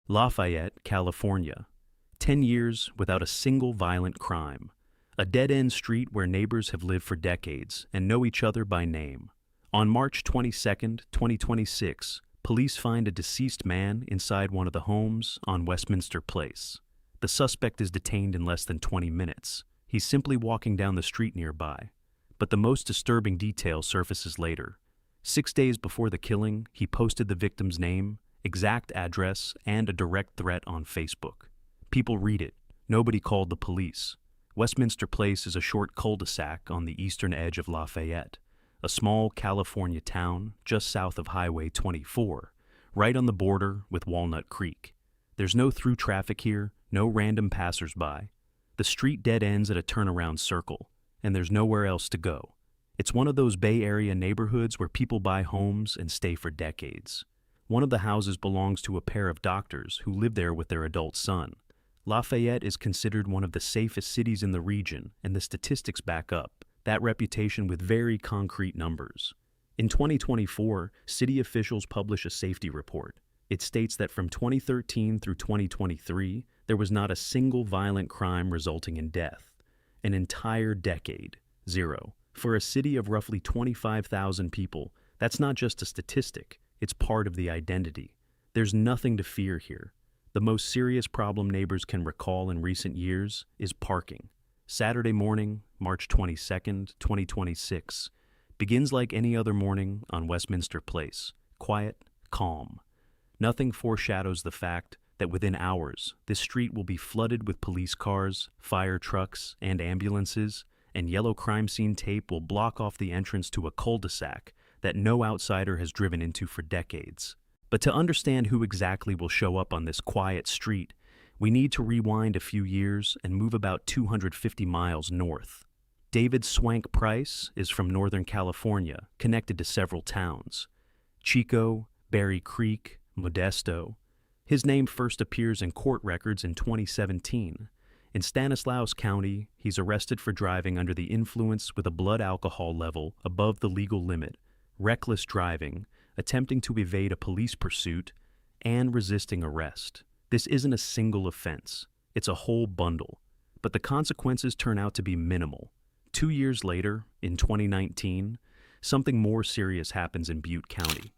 Lafayette, California. 10 years without a single violent crime. A dead-end street where neighbors have lived for decades and know each other by name. On March 22, 2026, police find a deceased man inside one of the homes on Westminster Place. The suspect is detained in less than 20 minutes. He's simply walking down the street nearby. But the most disturbing detail surfaces later. 6 days before the killing, he posted the victim's name, exact address, and a direct threat on Facebook. People read it. Nobody called the police. Westminster Place is a short cul-de-sac on the eastern edge of Lafayette, a small California town just south of Highway 24, right on the border with Walnut Creek. There's no through traffic here, no random passersby. The street dead ends at a turnaround circle, and there's nowhere else to go. It's one of those Bay Area neighborhoods where people buy homes and stay for decades. One of the houses belongs to a pair of doctors who live there with their adult son. Lafayette is considered one of the safest cities in the region, and the statistics back up that reputation with very concrete numbers. In 2024, city officials publish a safety report. It states that from 2013 through 2023, there was not a single violent crime resulting in death. An entire decade, zero. For a city of roughly 25,000 people, that's not just a statistic, it's part of the identity. There's nothing to fear here. The most serious problem neighbors can recall in recent years is parking. Saturday morning, March 22nd, 2026, begins like any other morning on Westminster Place, quiet, calm. Nothing foreshadows the fact that within hours, this street will be flooded with police cars, fire trucks, and ambulances, and yellow crime scene tape will block off the entrance to a cul-de-sac that no outsider has driven into for decades. But to understand who exactly will show up on this quiet street, we need to rewind a few years and move about 250 miles north. David Swank Price is from Northern California, connected to several towns: Chico, Berry Creek, Modesto. His name first appears in court records in 2017. In Stanislaus County, he's arrested for driving under the influence with a blood alcohol level above the legal limit, reckless driving, attempting to evade a police pursuit, and resisting arrest. This isn't a single offense. It's a whole bundle. But the consequences turn out to be minimal. 2 years later, in 2019, something more serious happens in Butte County.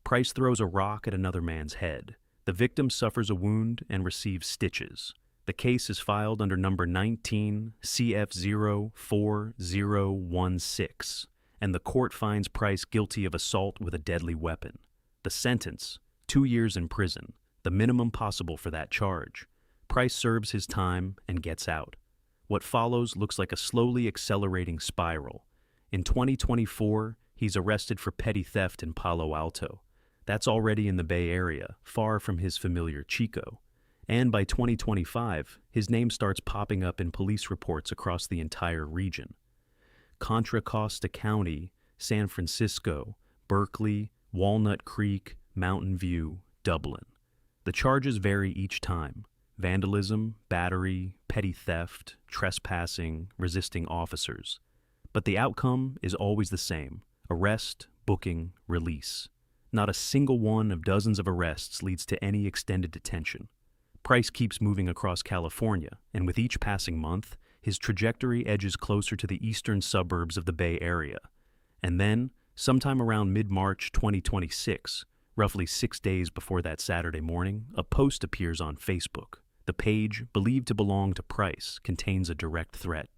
Price throws a rock at another man's head. The victim suffers a wound and receives stitches. The case is filed under number 19 CF04016, and the court finds Price guilty of assault with a deadly weapon. The sentence, 2 years in prison, the minimum possible for that charge. Price serves his time and gets out. What follows looks like a slowly accelerating spiral. In 2024, he's arrested for petty theft in Palo Alto. That's already in the Bay Area, far from his familiar Chico. And by 2025, his name starts popping up in police reports across the entire region. Contra Costa County, San Francisco, Berkeley, Walnut Creek, Mountain View, Dublin. The charges vary each time: vandalism, battery, petty theft, trespassing, resisting officers. But the outcome is always the same: arrest, booking, release. Not a single one of dozens of arrests leads to any extended detention. Price keeps moving across California, and with each passing month, his trajectory edges closer to the eastern suburbs of the Bay Area. And then, sometime around mid-March 2026, roughly 6 days before that Saturday morning, a post appears on Facebook. The page, believed to belong to Price, contains a direct threat.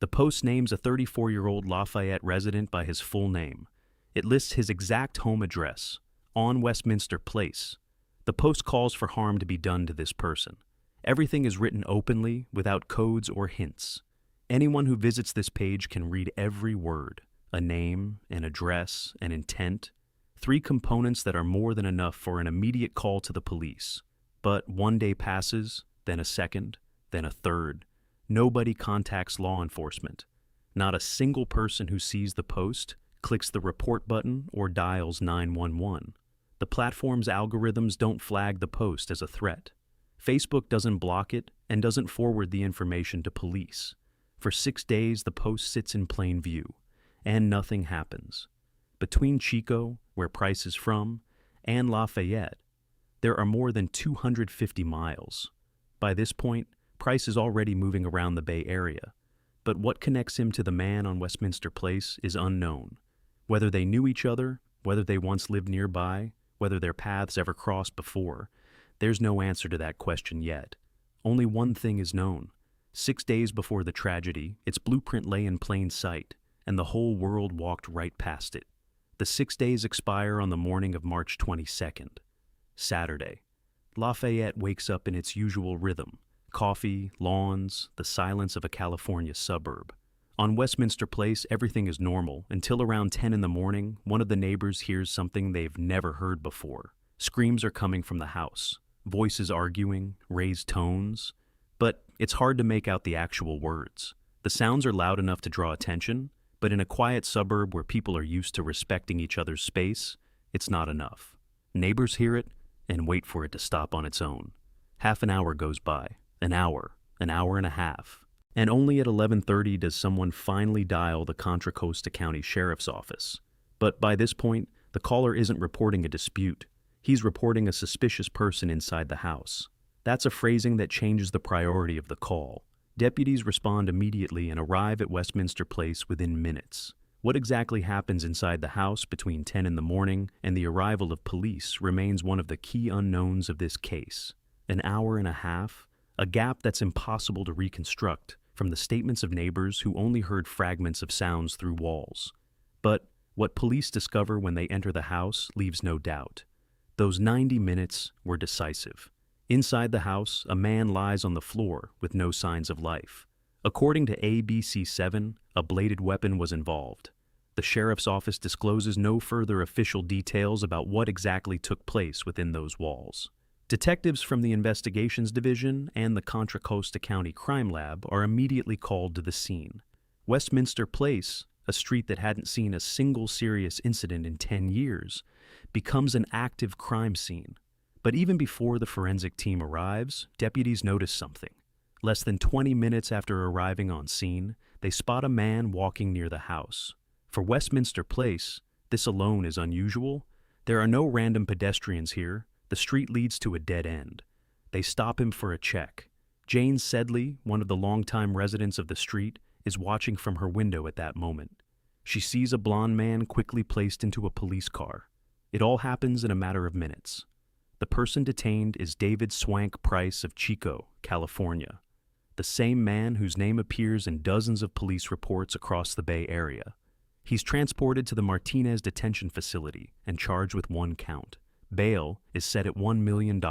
The post names a 34-year-old Lafayette resident by his full name. It lists his exact home address, on Westminster Place. The post calls for harm to be done to this person. Everything is written openly, without codes or hints. Anyone who visits this page can read every word: a name, an address, an intent. 3 components that are more than enough for an immediate call to the police. But 1 day passes, then a second, then a third. Nobody contacts law enforcement. Not a single person who sees the post clicks the report button or dials 911. The platform's algorithms don't flag the post as a threat. Facebook doesn't block it and doesn't forward the information to police. For 6 days, the post sits in plain view, and nothing happens. Between Chico, where Price is from, and Lafayette, there are more than 250 miles. By this point, Price is already moving around the Bay Area, but what connects him to the man on Westminster Place is unknown. Whether they knew each other, whether they once lived nearby, whether their paths ever crossed before, there's no answer to that question yet. Only one thing is known. 6 days before the tragedy, its blueprint lay in plain sight, and the whole world walked right past it. The 6 days expire on the morning of March 22nd, Saturday. Lafayette wakes up in its usual rhythm: coffee, lawns, the silence of a California suburb. On Westminster Place, everything is normal until around 10 in the morning, one of the neighbors hears something they've never heard before. Screams are coming from the house, voices arguing, raised tones, but it's hard to make out the actual words. The sounds are loud enough to draw attention, but in a quiet suburb where people are used to respecting each other's space, it's not enough. Neighbors hear it and wait for it to stop on its own. Half an hour goes by, an hour and a half, and only at 11:30 does someone finally dial the Contra Costa County Sheriff's Office. But by this point, the caller isn't reporting a dispute. He's reporting a suspicious person inside the house. That's a phrasing that changes the priority of the call. Deputies respond immediately and arrive at Westminster Place within minutes. What exactly happens inside the house between 10 in the morning and the arrival of police remains one of the key unknowns of this case. An hour and a half, a gap that's impossible to reconstruct from the statements of neighbors who only heard fragments of sounds through walls. But what police discover when they enter the house leaves no doubt. Those 90 minutes were decisive. Inside the house, a man lies on the floor with no signs of life. According to ABC7, a bladed weapon was involved. The sheriff's office discloses no further official details about what exactly took place within those walls. Detectives from the Investigations Division and the Contra Costa County Crime Lab are immediately called to the scene. Westminster Place, a street that hadn't seen a single serious incident in 10 years, becomes an active crime scene. But even before the forensic team arrives, deputies notice something. Less than 20 minutes after arriving on scene, they spot a man walking near the house. For Westminster Place, this alone is unusual. There are no random pedestrians here. The street leads to a dead end. They stop him for a check. Jane Sedley, one of the longtime residents of the street, is watching from her window at that moment. She sees a blond man quickly placed into a police car. It all happens in a matter of minutes. The person detained is David Swank Price of Chico, California, the same man whose name appears in dozens of police reports across the Bay Area. He's transported to the Martinez Detention Facility and charged with one count. Bail is set at $1 million.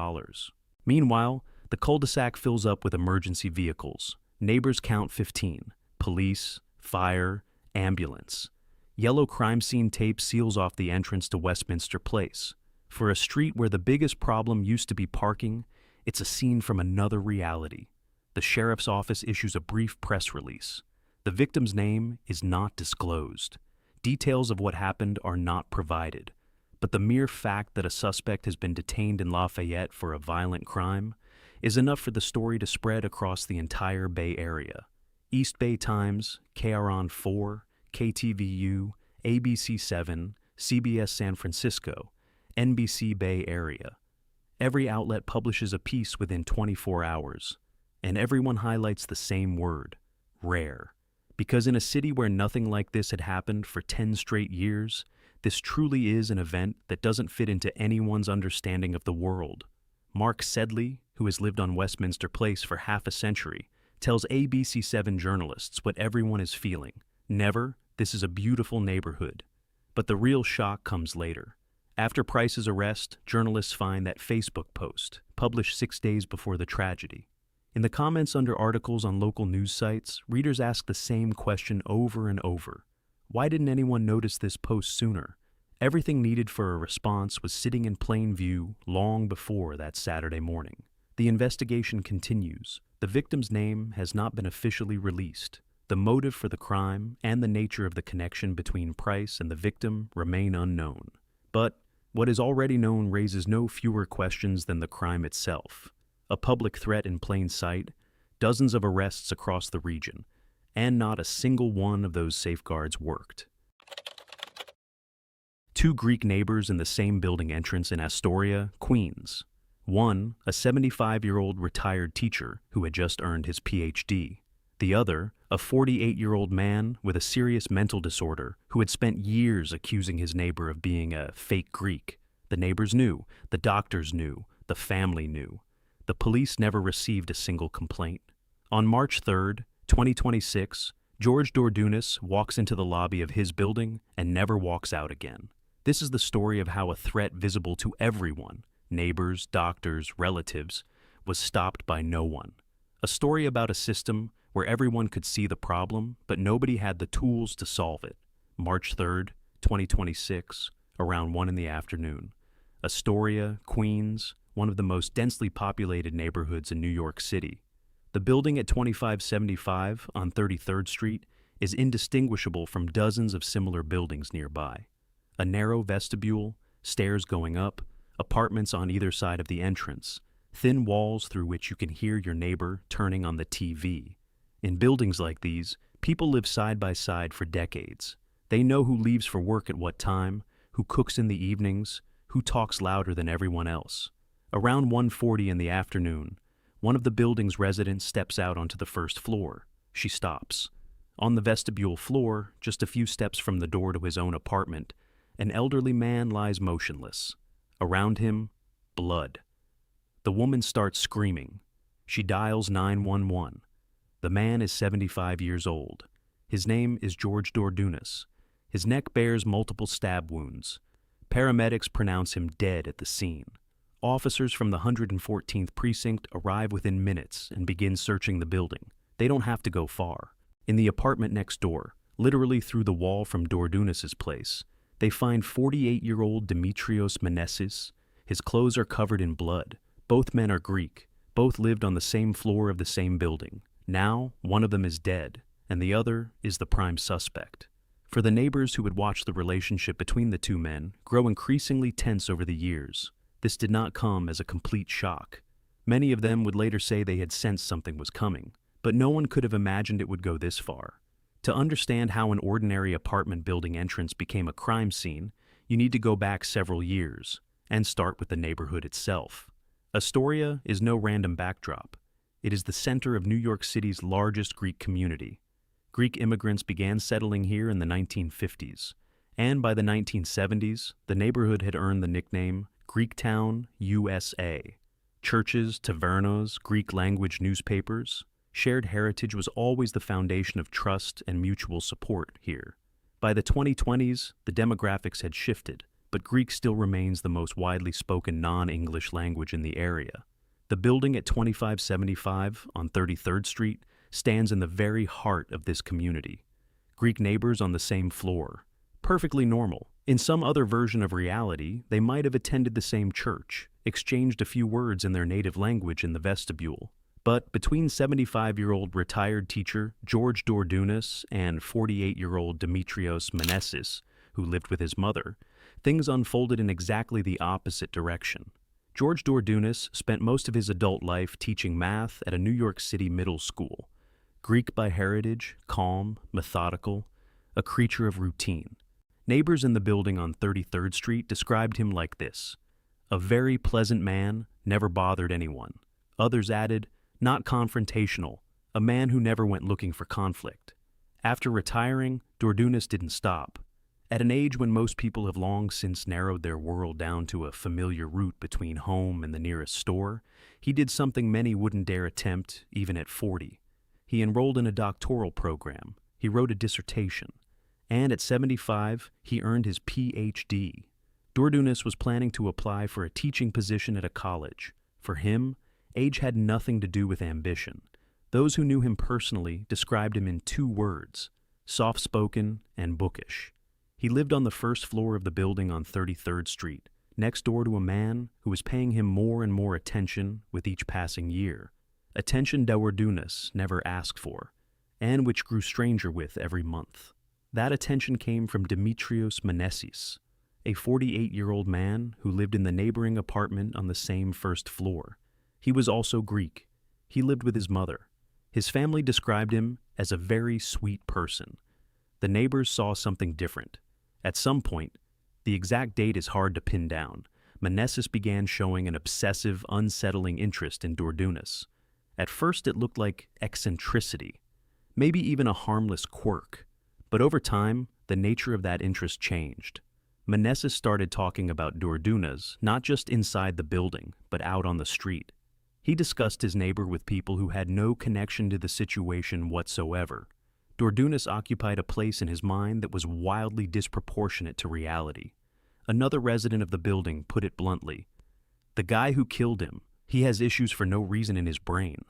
Meanwhile, the cul-de-sac fills up with emergency vehicles. Neighbors count 15. Police, fire, ambulance. Yellow crime scene tape seals off the entrance to Westminster Place. For a street where the biggest problem used to be parking, it's a scene from another reality. The sheriff's office issues a brief press release. The victim's name is not disclosed. Details of what happened are not provided. But the mere fact that a suspect has been detained in Lafayette for a violent crime is enough for the story to spread across the entire Bay Area. East Bay Times, KRON 4, KTVU, ABC7, CBS San Francisco, NBC Bay Area. Every outlet publishes a piece within 24 hours, and everyone highlights the same word: rare. Because in a city where nothing like this had happened for 10 straight years, this truly is an event that doesn't fit into anyone's understanding of the world. Mark Sedley, who has lived on Westminster Place for half a century, tells ABC7 journalists what everyone is feeling. Never, this is a beautiful neighborhood. But the real shock comes later. After Price's arrest, journalists find that Facebook post, published 6 days before the tragedy. In the comments under articles on local news sites, readers ask the same question over and over. Why didn't anyone notice this post sooner? Everything needed for a response was sitting in plain view long before that Saturday morning. The investigation continues. The victim's name has not been officially released. The motive for the crime and the nature of the connection between Price and the victim remain unknown. But what is already known raises no fewer questions than the crime itself. A public threat in plain sight, dozens of arrests across the region, and not a single one of those safeguards worked. Two Greek neighbors in the same building entrance in Astoria, Queens. One, a 75-year-old retired teacher who had just earned his PhD. The other, a 48-year-old man with a serious mental disorder who had spent years accusing his neighbor of being a fake Greek. The neighbors knew, the doctors knew, the family knew. The police never received a single complaint. On March 3rd, 2026, George Dordunas walks into the lobby of his building and never walks out again. This is the story of how a threat visible to everyone, neighbors, doctors, relatives, was stopped by no one. A story about a system where everyone could see the problem, but nobody had the tools to solve it. March 3rd, 2026, around 1 in the afternoon. Astoria, Queens, one of the most densely populated neighborhoods in New York City. The building at 2575 on 33rd Street is indistinguishable from dozens of similar buildings nearby. A narrow vestibule, stairs going up, apartments on either side of the entrance, thin walls through which you can hear your neighbor turning on the TV. In buildings like these, people live side by side for decades. They know who leaves for work at what time, who cooks in the evenings, who talks louder than everyone else. Around 1:40 in the afternoon, one of the building's residents steps out onto the first floor. She stops. On the vestibule floor, just a few steps from the door to his own apartment, an elderly man lies motionless. Around him, blood. The woman starts screaming. She dials 911. The man is 75 years old. His name is George Dordunas. His neck bears multiple stab wounds. Paramedics pronounce him dead at the scene. Officers from the 114th Precinct arrive within minutes and begin searching the building. They don't have to go far. In the apartment next door, literally through the wall from Dordunas's place, they find 48-year-old Dimitrios Menesis. His clothes are covered in blood. Both men are Greek. Both lived on the same floor of the same building. Now, one of them is dead, and the other is the prime suspect. For the neighbors who had watched the relationship between the two men grow increasingly tense over the years, this did not come as a complete shock. Many of them would later say they had sensed something was coming, but no one could have imagined it would go this far. To understand how an ordinary apartment building entrance became a crime scene, you need to go back several years and start with the neighborhood itself. Astoria is no random backdrop. It is the center of New York City's largest Greek community. Greek immigrants began settling here in the 1950s, and by the 1970s, the neighborhood had earned the nickname Greektown, USA. Churches, tavernos, Greek-language newspapers. Shared heritage was always the foundation of trust and mutual support here. By the 2020s, the demographics had shifted, but Greek still remains the most widely spoken non-English language in the area. The building at 2575 on 33rd Street stands in the very heart of this community. Greek neighbors on the same floor. Perfectly normal. In some other version of reality, they might have attended the same church, exchanged a few words in their native language in the vestibule. But between 75-year-old retired teacher George Dordunas and 48-year-old Dimitrios Menesis, who lived with his mother, things unfolded in exactly the opposite direction. George Dordunas spent most of his adult life teaching math at a New York City middle school. Greek by heritage, calm, methodical, a creature of routine. Neighbors in the building on 33rd Street described him like this: a very pleasant man, never bothered anyone. Others added, not confrontational, a man who never went looking for conflict. After retiring, Dordunas didn't stop. At an age when most people have long since narrowed their world down to a familiar route between home and the nearest store, he did something many wouldn't dare attempt even at 40. He enrolled in a doctoral program. He wrote a dissertation. And at 75, he earned his PhD. Dordunas was planning to apply for a teaching position at a college. For him, age had nothing to do with ambition. Those who knew him personally described him in 2 words: soft-spoken and bookish. He lived on the first floor of the building on 33rd Street, next door to a man who was paying him more and more attention with each passing year. Attention Dordunas never asked for, and which grew stranger with every month. That attention came from Dimitrios Menesis, a 48-year-old man who lived in the neighboring apartment on the same first floor. He was also Greek. He lived with his mother. His family described him as a very sweet person. The neighbors saw something different. At some point, the exact date is hard to pin down, Meneses began showing an obsessive, unsettling interest in Dordunas. At first it looked like eccentricity, maybe even a harmless quirk, but over time, the nature of that interest changed. Meneses started talking about Dordunas not just inside the building, but out on the street. He discussed his neighbor with people who had no connection to the situation whatsoever. Dordunas occupied a place in his mind that was wildly disproportionate to reality. Another resident of the building put it bluntly, "The guy who killed him, he has issues for no reason in his brain."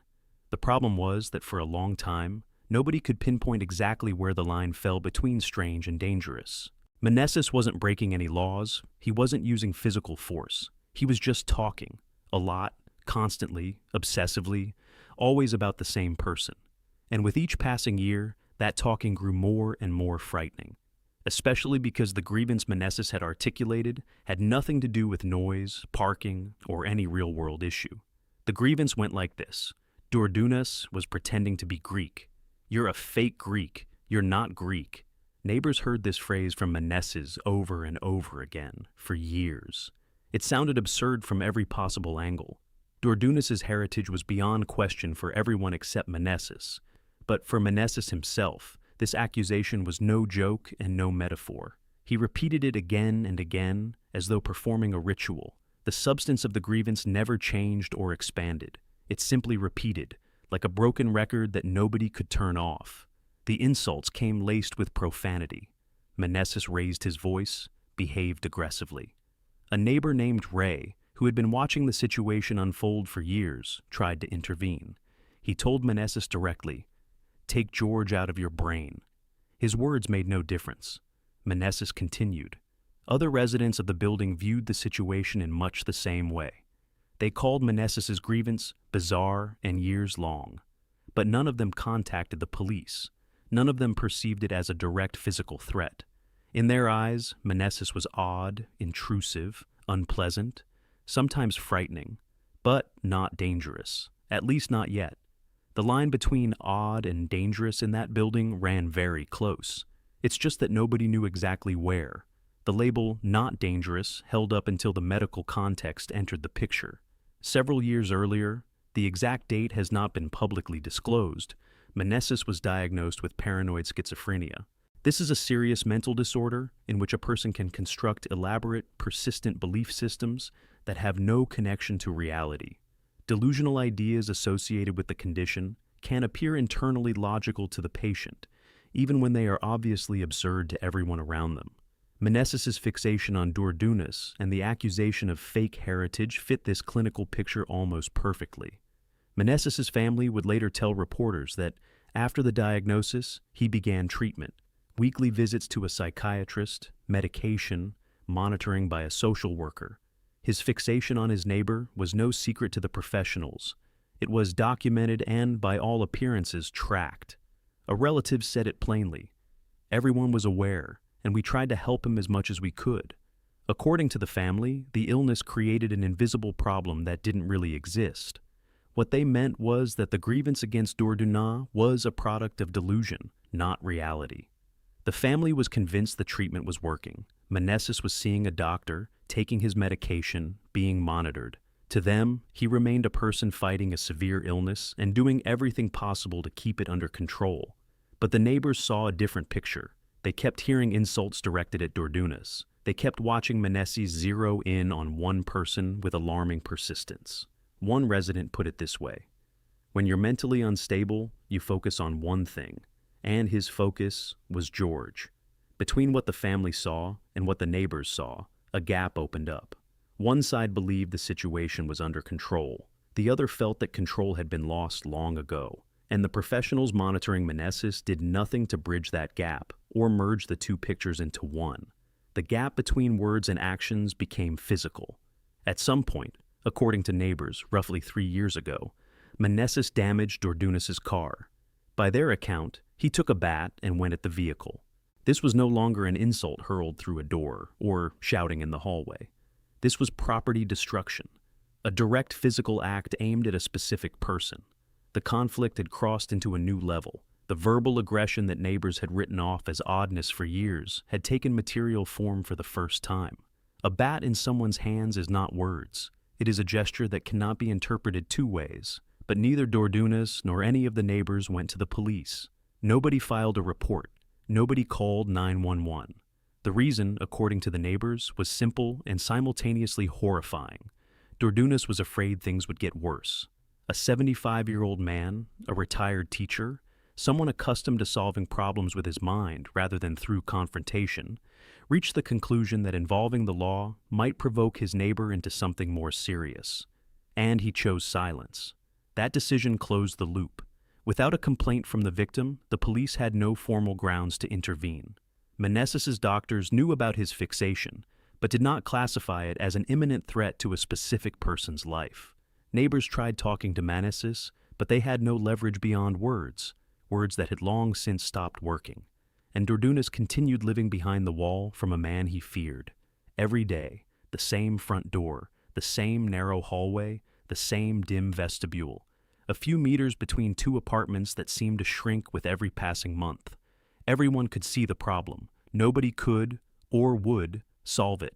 The problem was that for a long time, nobody could pinpoint exactly where the line fell between strange and dangerous. Meneses wasn't breaking any laws, he wasn't using physical force. He was just talking, a lot, constantly, obsessively, always about the same person. And with each passing year, that talking grew more and more frightening, especially because the grievance Meneses had articulated had nothing to do with noise, parking, or any real-world issue. The grievance went like this: Dordunas was pretending to be Greek. "You're a fake Greek. You're not Greek." Neighbors heard this phrase from Meneses over and over again, for years. It sounded absurd from every possible angle. Dordunas' heritage was beyond question for everyone except Meneses. But for Meneses himself, this accusation was no joke and no metaphor. He repeated it again and again, as though performing a ritual. The substance of the grievance never changed or expanded. It simply repeated, like a broken record that nobody could turn off. The insults came laced with profanity. Meneses raised his voice, behaved aggressively. A neighbor named Ray, who had been watching the situation unfold for years, tried to intervene. He told Meneses directly, "Take George out of your brain." His words made no difference. Meneses continued. Other residents of the building viewed the situation in much the same way. They called Meneses' grievance bizarre and years-long. But none of them contacted the police. None of them perceived it as a direct physical threat. In their eyes, Meneses was odd, intrusive, unpleasant, sometimes frightening, but not dangerous, at least not yet. The line between odd and dangerous in that building ran very close. It's just that nobody knew exactly where. The label "not dangerous" held up until the medical context entered the picture. Several years earlier, the exact date has not been publicly disclosed, Meneses was diagnosed with paranoid schizophrenia. This is a serious mental disorder in which a person can construct elaborate, persistent belief systems that have no connection to reality. Delusional ideas associated with the condition can appear internally logical to the patient, even when they are obviously absurd to everyone around them. Meneses' fixation on Dordunas and the accusation of fake heritage fit this clinical picture almost perfectly. Meneses' family would later tell reporters that after the diagnosis, he began treatment, weekly visits to a psychiatrist, medication, monitoring by a social worker. His fixation on his neighbor was no secret to the professionals. It was documented and, by all appearances, tracked. A relative said it plainly. Everyone was aware, and we tried to help him as much as we could. According to the family, the illness created an invisible problem that didn't really exist. What they meant was that the grievance against Dordunas was a product of delusion, not reality. The family was convinced the treatment was working. Meneses was seeing a doctor, taking his medication, being monitored. To them, he remained a person fighting a severe illness and doing everything possible to keep it under control. But the neighbors saw a different picture. They kept hearing insults directed at Dordunas. They kept watching Meneses zero in on one person with alarming persistence. One resident put it this way: "When you're mentally unstable, you focus on one thing," and his focus was George. Between what the family saw and what the neighbors saw, a gap opened up. One side believed the situation was under control. The other felt that control had been lost long ago, and the professionals monitoring Meneses did nothing to bridge that gap or merge the two pictures into one. The gap between words and actions became physical. At some point, according to neighbors roughly 3 years ago, Meneses damaged Dordunas' car. By their account, he took a bat and went at the vehicle. This was no longer an insult hurled through a door or shouting in the hallway. This was property destruction, a direct physical act aimed at a specific person. The conflict had crossed into a new level. The verbal aggression that neighbors had written off as oddness for years had taken material form for the first time. A bat in someone's hands is not words. It is a gesture that cannot be interpreted two ways. But neither Dordunas nor any of the neighbors went to the police. Nobody filed a report. Nobody called 911. The reason, according to the neighbors, was simple and simultaneously horrifying. Dordunas was afraid things would get worse. A 75-year-old man, a retired teacher, someone accustomed to solving problems with his mind rather than through confrontation, reached the conclusion that involving the law might provoke his neighbor into something more serious. And he chose silence. That decision closed the loop. Without a complaint from the victim, the police had no formal grounds to intervene. Menesis's doctors knew about his fixation, but did not classify it as an imminent threat to a specific person's life. Neighbors tried talking to Menesis, but they had no leverage beyond words that had long since stopped working. And Dordunas continued living behind the wall from a man he feared. Every day, the same front door, the same narrow hallway, the same dim vestibule, a few meters between two apartments that seemed to shrink with every passing month. Everyone could see the problem. Nobody could or would solve it.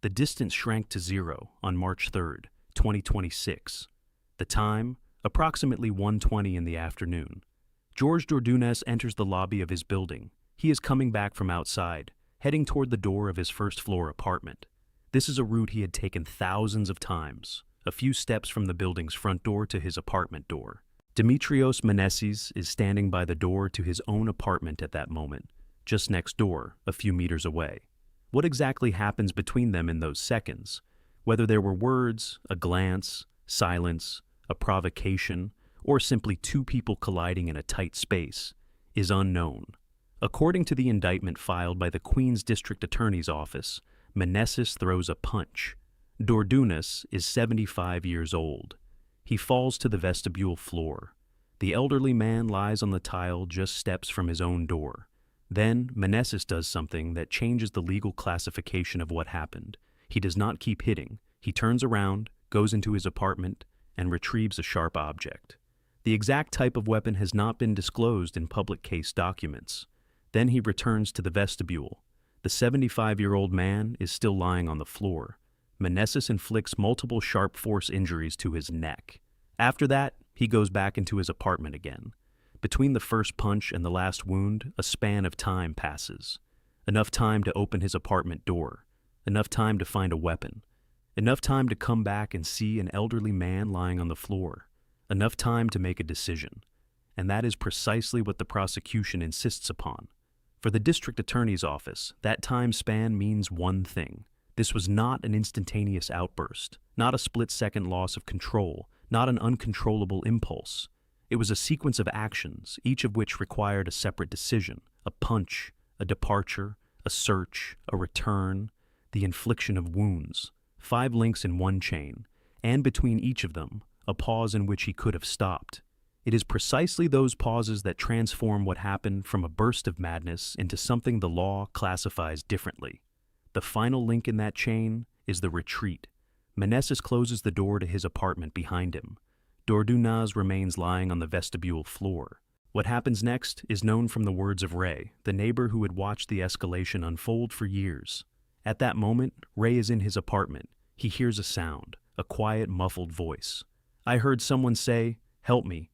The distance shrank to zero on March 3rd, 2026. The time, approximately 1:20 in the afternoon. George Dordunas enters the lobby of his building. He is coming back from outside, heading toward the door of his first-floor apartment. This is a route he had taken thousands of times, a few steps from the building's front door to his apartment door. Dimitrios Menesis is standing by the door to his own apartment at that moment, just next door, a few meters away. What exactly happens between them in those seconds? Whether there were words, a glance, silence, a provocation, or simply two people colliding in a tight space, is unknown. According to the indictment filed by the Queen's District Attorney's Office, Menesis throws a punch. Dordunas is 75 years old. He falls to the vestibule floor. The elderly man lies on the tile just steps from his own door. Then Menesis does something that changes the legal classification of what happened. He does not keep hitting. He turns around, goes into his apartment, and retrieves a sharp object. The exact type of weapon has not been disclosed in public case documents. Then he returns to the vestibule. The 75-year-old man is still lying on the floor. Menesis inflicts multiple sharp force injuries to his neck. After that, he goes back into his apartment again. Between the first punch and the last wound, a span of time passes. Enough time to open his apartment door. Enough time to find a weapon. Enough time to come back and see an elderly man lying on the floor. Enough time to make a decision. And that is precisely what the prosecution insists upon. For the district attorney's office, that time span means one thing. This was not an instantaneous outburst, not a split-second loss of control, not an uncontrollable impulse. It was a sequence of actions, each of which required a separate decision, a punch, a departure, a search, a return, the infliction of wounds, 5 links in one chain, and between each of them, a pause in which he could have stopped. It is precisely those pauses that transform what happened from a burst of madness into something the law classifies differently. The final link in that chain is the retreat. Menesis closes the door to his apartment behind him. Dordunas remains lying on the vestibule floor. What happens next is known from the words of Ray, the neighbor who had watched the escalation unfold for years. At that moment, Ray is in his apartment. He hears a sound, a quiet, muffled voice. I heard someone say, help me,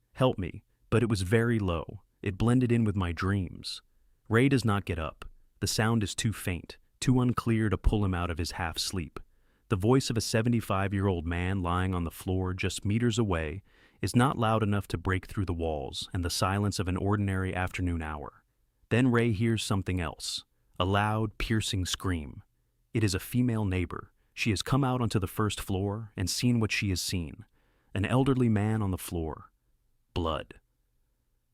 but it was very low. It blended in with my dreams. Ray does not get up. The sound is too faint, too unclear to pull him out of his half-sleep. The voice of a 75-year-old man lying on the floor just meters away is not loud enough to break through the walls and the silence of an ordinary afternoon hour. Then Ray hears something else, a loud, piercing scream. It is a female neighbor. She has come out onto the first floor and seen what she has seen. An elderly man on the floor. Blood.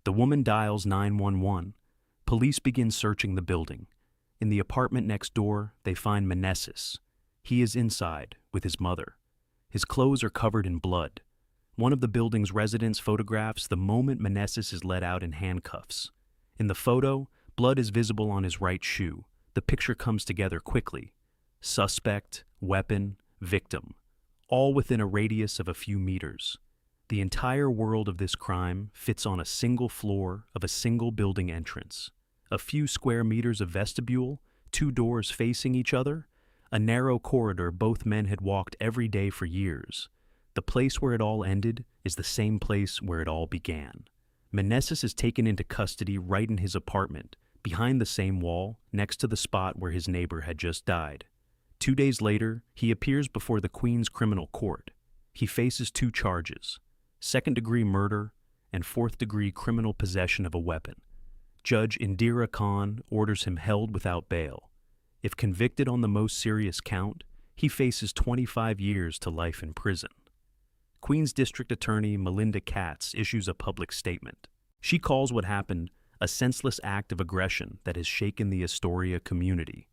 The woman dials 911. Police begin searching the building. In the apartment next door, they find Menesis. He is inside with his mother. His clothes are covered in blood. One of the building's residents photographs the moment Menesis is let out in handcuffs. In the photo, blood is visible on his right shoe. The picture comes together quickly. Suspect, weapon, victim, all within a radius of a few meters. The entire world of this crime fits on a single floor of a single building entrance. A few square meters of vestibule, 2 doors facing each other, a narrow corridor both men had walked every day for years. The place where it all ended is the same place where it all began. Meneses is taken into custody right in his apartment, behind the same wall, next to the spot where his neighbor had just died. 2 days later, he appears before the Queen's Criminal Court. He faces 2 charges: second-degree murder and fourth-degree criminal possession of a weapon. Judge Indira Khan orders him held without bail. If convicted on the most serious count, he faces 25 years to life in prison. Queens District Attorney Melinda Katz issues a public statement. She calls what happened a senseless act of aggression that has shaken the Astoria community.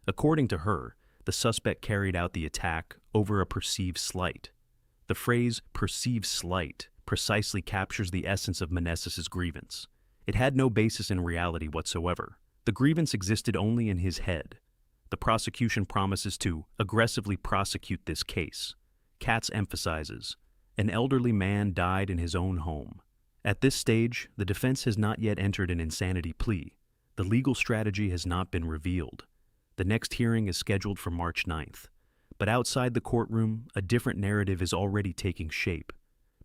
According to her, the suspect carried out the attack over a perceived slight. The phrase perceived slight precisely captures the essence of Meneses' grievance. It had no basis in reality whatsoever. The grievance existed only in his head. The prosecution promises to aggressively prosecute this case. Katz emphasizes, an elderly man died in his own home. At this stage, the defense has not yet entered an insanity plea. The legal strategy has not been revealed. The next hearing is scheduled for March 9th. But outside the courtroom, a different narrative is already taking shape.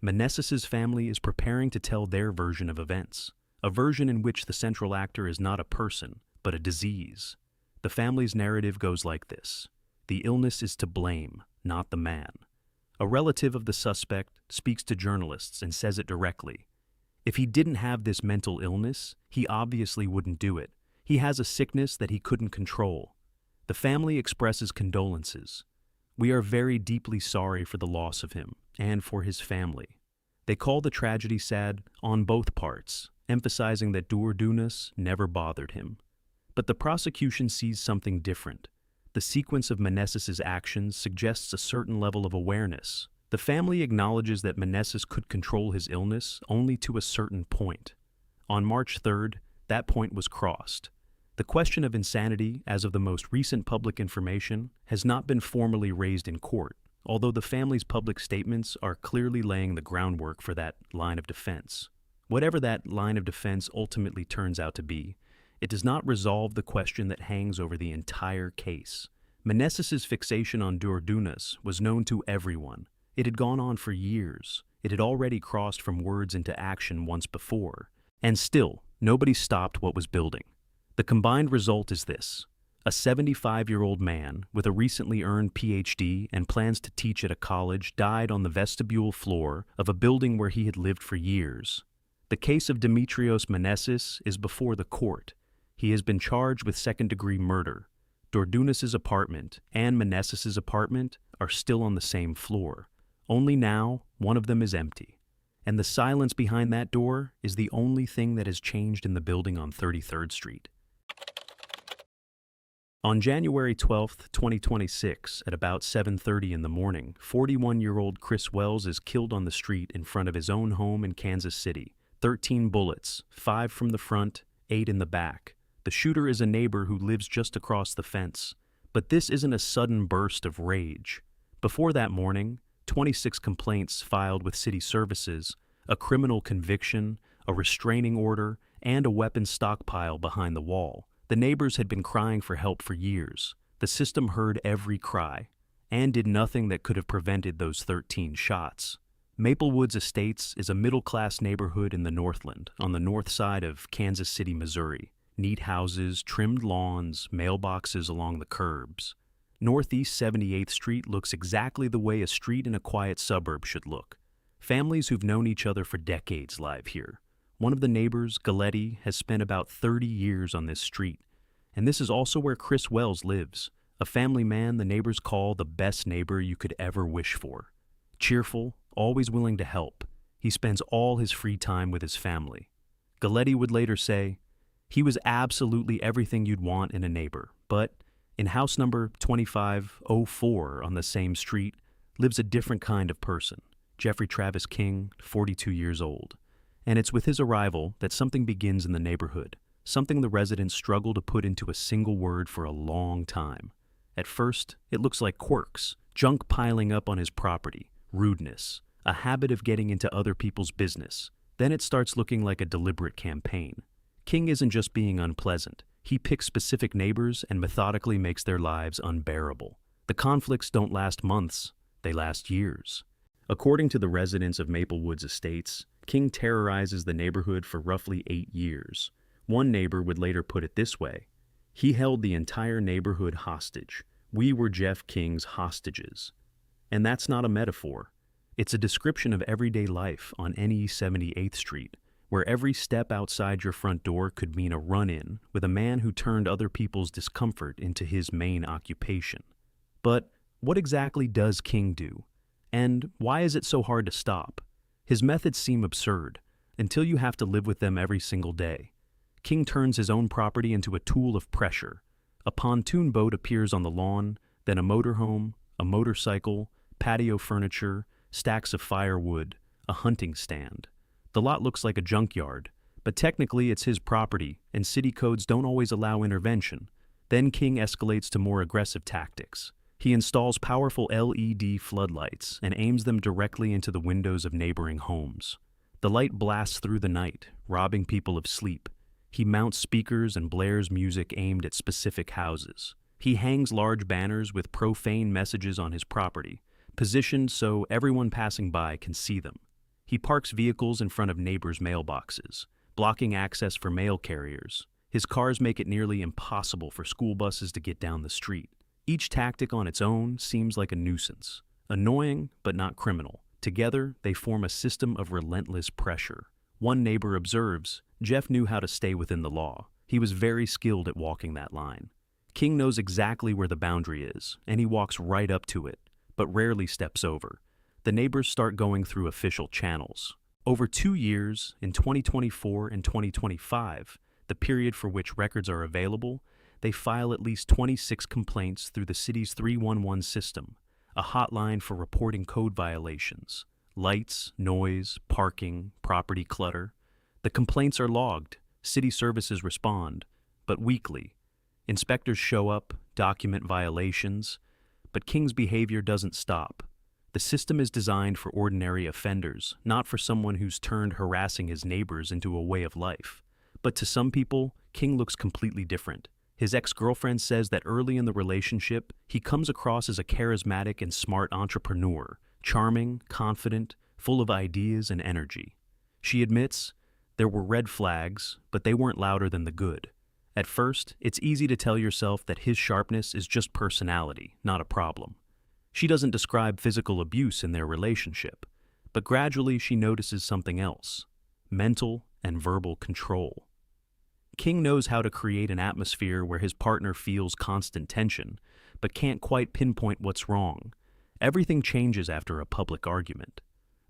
Meneses' family is preparing to tell their version of events, a version in which the central actor is not a person, but a disease. The family's narrative goes like this: the illness is to blame, not the man. A relative of the suspect speaks to journalists and says it directly. If he didn't have this mental illness, he obviously wouldn't do it. He has a sickness that he couldn't control. The family expresses condolences. We are very deeply sorry for the loss of him and for his family. They call the tragedy sad on both parts, emphasizing that Doordunas never bothered him. But the prosecution sees something different. The sequence of Meneses' actions suggests a certain level of awareness. The family acknowledges that Meneses could control his illness only to a certain point. On March 3rd, that point was crossed. The question of insanity, as of the most recent public information, has not been formally raised in court, although the family's public statements are clearly laying the groundwork for that line of defense. Whatever that line of defense ultimately turns out to be, it does not resolve the question that hangs over the entire case. Meneses' fixation on Doordunas was known to everyone. It had gone on for years. It had already crossed from words into action once before. And still, nobody stopped what was building. The combined result is this: a 75-year-old man with a recently earned PhD and plans to teach at a college died on the vestibule floor of a building where he had lived for years. The case of Dimitrios Meneses is before the court. He has been charged with second-degree murder. Doordunas' apartment and Meneses' apartment are still on the same floor. Only now, one of them is empty. And the silence behind that door is the only thing that has changed in the building on 33rd Street. On January 12, 2026, at about 7:30 in the morning, 41-year-old Chris Wells is killed on the street in front of his own home in Kansas City. 13 bullets, 5 from the front, 8 in the back. The shooter is a neighbor who lives just across the fence. But this isn't a sudden burst of rage. Before that morning, 26 complaints filed with city services, a criminal conviction, a restraining order, and a weapons stockpile behind the wall. The neighbors had been crying for help for years. The system heard every cry and did nothing that could have prevented those 13 shots. Maplewoods Estates is a middle-class neighborhood in the Northland, on the north side of Kansas City, Missouri. Neat houses, trimmed lawns, mailboxes along the curbs. Northeast 78th Street looks exactly the way a street in a quiet suburb should look. Families who've known each other for decades live here. One of the neighbors, Galletti, has spent about 30 years on this street. And this is also where Chris Wells lives, a family man the neighbors call the best neighbor you could ever wish for. Cheerful, always willing to help, he spends all his free time with his family. Galletti would later say, "He was absolutely everything you'd want in a neighbor, but in house number 2504 on the same street lives a different kind of person, Jeffrey Travis King, 42 years old. And it's with his arrival that something begins in the neighborhood, something the residents struggle to put into a single word for a long time. At first, it looks like quirks, junk piling up on his property, rudeness, a habit of getting into other people's business. Then it starts looking like a deliberate campaign. King isn't just being unpleasant. He picks specific neighbors and methodically makes their lives unbearable. The conflicts don't last months, they last years. According to the residents of Maplewoods Estates, King terrorizes the neighborhood for roughly 8 years. One neighbor would later put it this way: "He held the entire neighborhood hostage. We were Jeff King's hostages." And that's not a metaphor. It's a description of everyday life on NE 78th Street, where every step outside your front door could mean a run-in with a man who turned other people's discomfort into his main occupation. But what exactly does King do? And why is it so hard to stop? His methods seem absurd, until you have to live with them every single day. King turns his own property into a tool of pressure. A pontoon boat appears on the lawn, then a motorhome, a motorcycle, patio furniture, stacks of firewood, a hunting stand. The lot looks like a junkyard, but technically it's his property, and city codes don't always allow intervention. Then King escalates to more aggressive tactics. He installs powerful LED floodlights and aims them directly into the windows of neighboring homes. The light blasts through the night, robbing people of sleep. He mounts speakers and blares music aimed at specific houses. He hangs large banners with profane messages on his property, positioned so everyone passing by can see them. He parks vehicles in front of neighbors' mailboxes, blocking access for mail carriers. His cars make it nearly impossible for school buses to get down the street. Each tactic on its own seems like a nuisance. Annoying, but not criminal. Together, they form a system of relentless pressure. One neighbor observes, "Jeff knew how to stay within the law. He was very skilled at walking that line." King knows exactly where the boundary is, and he walks right up to it, but rarely steps over. The neighbors start going through official channels. Over 2 years, in 2024 and 2025, the period for which records are available, they file at least 26 complaints through the city's 311 system, a hotline for reporting code violations, lights, noise, parking, property clutter. The complaints are logged, city services respond, but weekly. Inspectors show up, document violations, but King's behavior doesn't stop. The system is designed for ordinary offenders, not for someone who's turned harassing his neighbors into a way of life. But to some people, King looks completely different. His ex-girlfriend says that early in the relationship, he comes across as a charismatic and smart entrepreneur, charming, confident, full of ideas and energy. She admits, "There were red flags, but they weren't louder than the good." At first, it's easy to tell yourself that his sharpness is just personality, not a problem. She doesn't describe physical abuse in their relationship, but gradually she notices something else: mental and verbal control. King knows how to create an atmosphere where his partner feels constant tension, but can't quite pinpoint what's wrong. Everything changes after a public argument.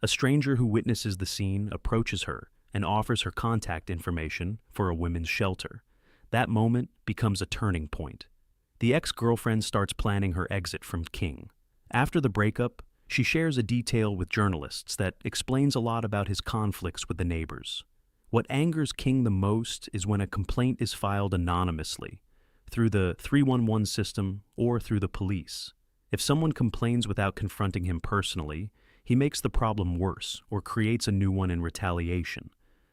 A stranger who witnesses the scene approaches her and offers her contact information for a women's shelter. That moment becomes a turning point. The ex-girlfriend starts planning her exit from King. After the breakup, she shares a detail with journalists that explains a lot about his conflicts with the neighbors. What angers King the most is when a complaint is filed anonymously, through the 311 system or through the police. If someone complains without confronting him personally, he makes the problem worse or creates a new one in retaliation.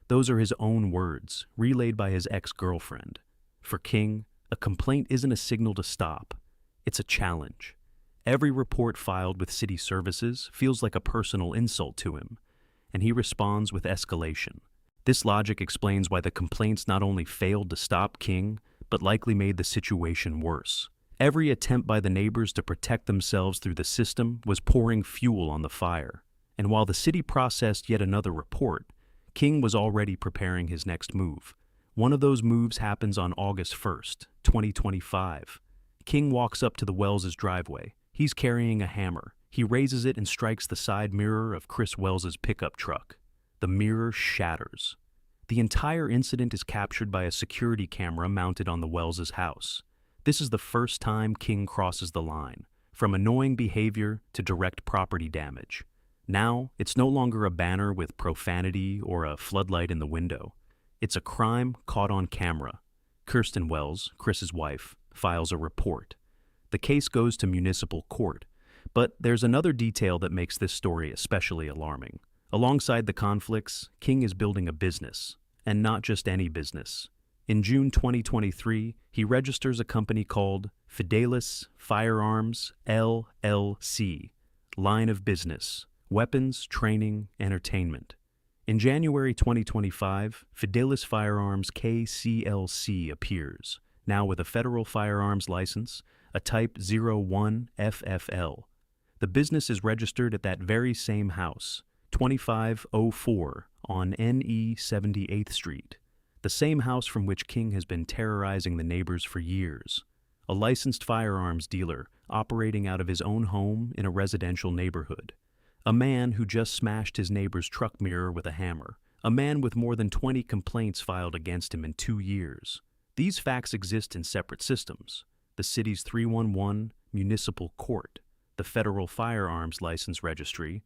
Those are his own words, relayed by his ex-girlfriend. For King, a complaint isn't a signal to stop. It's a challenge. Every report filed with city services feels like a personal insult to him, and he responds with escalation. This logic explains why the complaints not only failed to stop King, but likely made the situation worse. Every attempt by the neighbors to protect themselves through the system was pouring fuel on the fire. And while the city processed yet another report, King was already preparing his next move. One of those moves happens on August 1st, 2025. King walks up to the Wells' driveway. He's carrying a hammer. He raises it and strikes the side mirror of Chris Wells' pickup truck. The mirror shatters. The entire incident is captured by a security camera mounted on the Wells' house. This is the first time King crosses the line, from annoying behavior to direct property damage. Now, it's no longer a banner with profanity or a floodlight in the window. It's a crime caught on camera. Kirsten Wells, Chris's wife, files a report. The case goes to municipal court, but there's another detail that makes this story especially alarming. Alongside the conflicts, King is building a business, and not just any business. In June 2023, he registers a company called Fidelis Firearms LLC, line of business, weapons, training, entertainment. In January 2025, Fidelis Firearms KCLC appears, now with a federal firearms license, a Type 01 FFL. The business is registered at that very same house, 2504 on NE 78th Street, the same house from which King has been terrorizing the neighbors for years. A licensed firearms dealer operating out of his own home in a residential neighborhood. A man who just smashed his neighbor's truck mirror with a hammer. A man with more than 20 complaints filed against him in 2 years. These facts exist in separate systems. The city's 311 municipal court, the federal firearms license registry,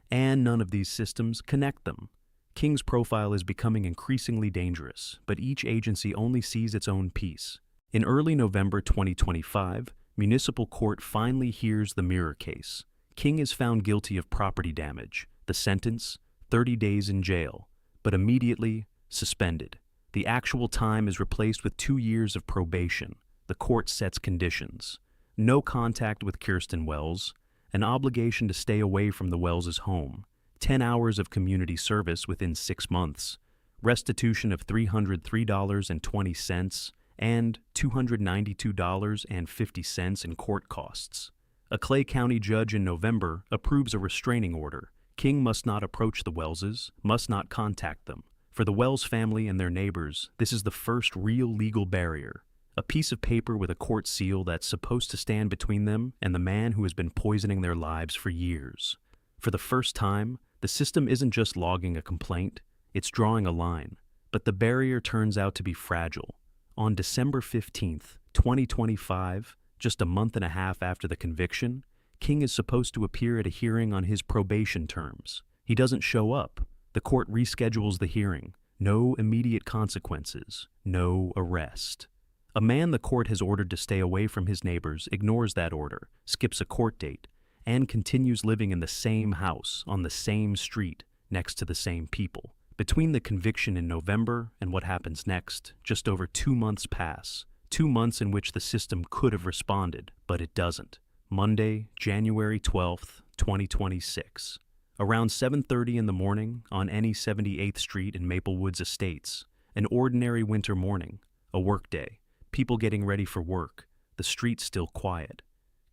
and none of these systems connect them. King's profile is becoming increasingly dangerous, but each agency only sees its own piece. In early November 2025, municipal court finally hears the mirror case. King is found guilty of property damage. The sentence, 30 days in jail, but immediately suspended. The actual time is replaced with 2 years of probation. The court sets conditions. No contact with Kirsten Wells, an obligation to stay away from the Wells' home, 10 hours of community service within 6 months, restitution of $303.20, and $292.50 in court costs. A Clay County judge in November approves a restraining order. King must not approach the Wellses, must not contact them. For the Wells family and their neighbors, this is the first real legal barrier. A piece of paper with a court seal that's supposed to stand between them and the man who has been poisoning their lives for years. For the first time, the system isn't just logging a complaint, it's drawing a line. But the barrier turns out to be fragile. On December 15th, 2025, just a month and a half after the conviction, King is supposed to appear at a hearing on his probation terms. He doesn't show up. The court reschedules the hearing. No immediate consequences. No arrest. A man the court has ordered to stay away from his neighbors ignores that order, skips a court date, and continues living in the same house, on the same street, next to the same people. Between the conviction in November and what happens next, just over 2 months pass. 2 months in which the system could have responded, but it doesn't. Monday, January 12th, 2026. Around 7:30 in the morning on NE 78th Street in Maple Woods Estates. An ordinary winter morning, a workday, people getting ready for work, the street still quiet.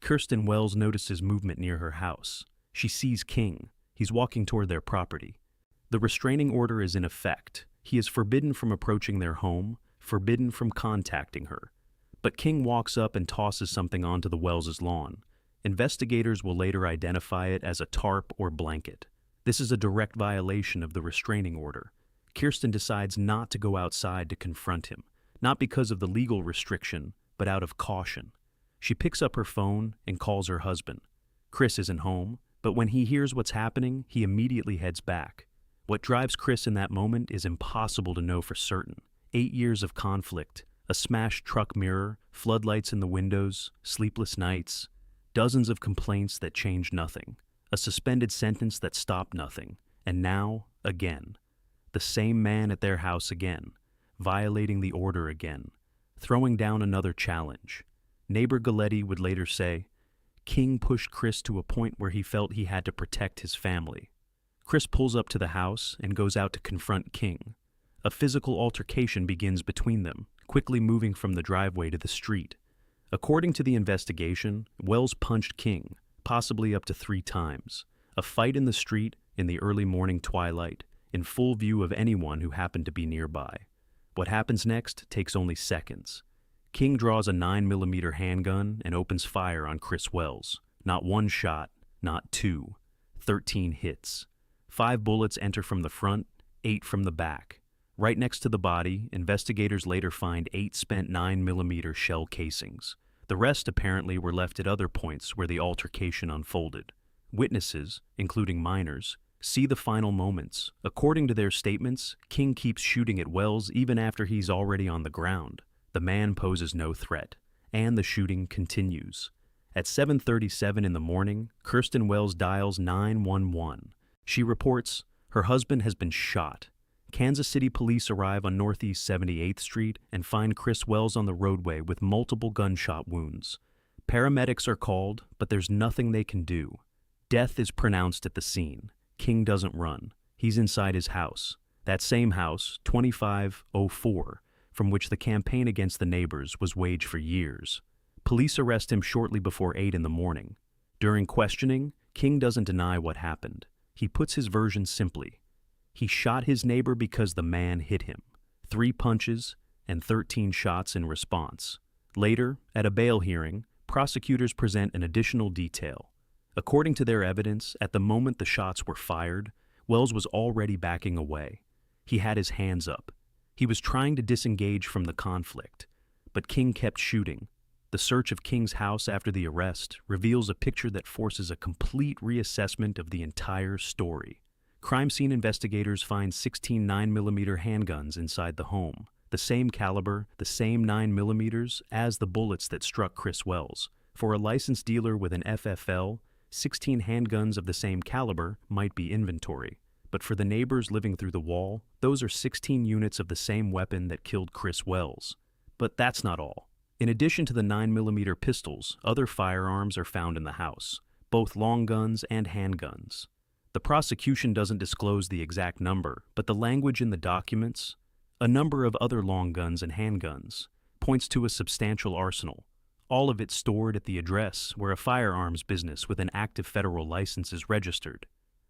Kirsten Wells notices movement near her house. She sees King. He's walking toward their property. The restraining order is in effect. He is forbidden from approaching their home, forbidden from contacting her. But King walks up and tosses something onto the Wells' lawn. Investigators will later identify it as a tarp or blanket. This is a direct violation of the restraining order. Kirsten decides not to go outside to confront him, not because of the legal restriction, but out of caution. She picks up her phone and calls her husband. Chris isn't home, but when he hears what's happening, he immediately heads back. What drives Chris in that moment is impossible to know for certain. 8 years of conflict, a smashed truck mirror, floodlights in the windows, sleepless nights, dozens of complaints that changed nothing, a suspended sentence that stopped nothing, and now, again. The same man at their house again, violating the order again, throwing down another challenge. Neighbor Galletti would later say, King pushed Chris to a point where he felt he had to protect his family. Chris pulls up to the house and goes out to confront King. A physical altercation begins between them, quickly moving from the driveway to the street. According to the investigation, Wells punched King, possibly up to 3 times. A fight in the street in the early morning twilight, in full view of anyone who happened to be nearby. What happens next takes only seconds. King draws a 9mm handgun and opens fire on Chris Wells. Not 1 shot, not 2. 13 hits. 5 bullets enter from the front, 8 from the back. Right next to the body, investigators later find 8 spent 9mm shell casings. The rest apparently were left at other points where the altercation unfolded. Witnesses, including minors, see the final moments. According to their statements, King keeps shooting at Wells even after he's already on the ground. The man poses no threat, and the shooting continues. At 7:37 in the morning, Kirsten Wells dials 911. She reports her husband has been shot. Kansas City police arrive on Northeast 78th Street and find Chris Wells on the roadway with multiple gunshot wounds. Paramedics are called, but there's nothing they can do. Death is pronounced at the scene. King doesn't run. He's inside his house. That same house, 2504, from which the campaign against the neighbors was waged for years. Police arrest him shortly before 8 in the morning. During questioning, King doesn't deny what happened. He puts his version simply. He shot his neighbor because the man hit him. 3 punches and 13 shots in response. Later, at a bail hearing, prosecutors present an additional detail. According to their evidence, at the moment the shots were fired, Wells was already backing away. He had his hands up. He was trying to disengage from the conflict, but King kept shooting. The search of King's house after the arrest reveals a picture that forces a complete reassessment of the entire story. Crime scene investigators find 16 9mm handguns inside the home, the same caliber, the same 9mm as the bullets that struck Chris Wells. For a licensed dealer with an FFL, 16 handguns of the same caliber might be inventory. But for the neighbors living through the wall, those are 16 units of the same weapon that killed Chris Wells. But that's not all. In addition to the 9mm pistols, other firearms are found in the house, both long guns and handguns. The prosecution doesn't disclose the exact number, but the language in the documents, a number of other long guns and handguns, points to a substantial arsenal, all of it stored at the address where a firearms business with an active federal license is registered.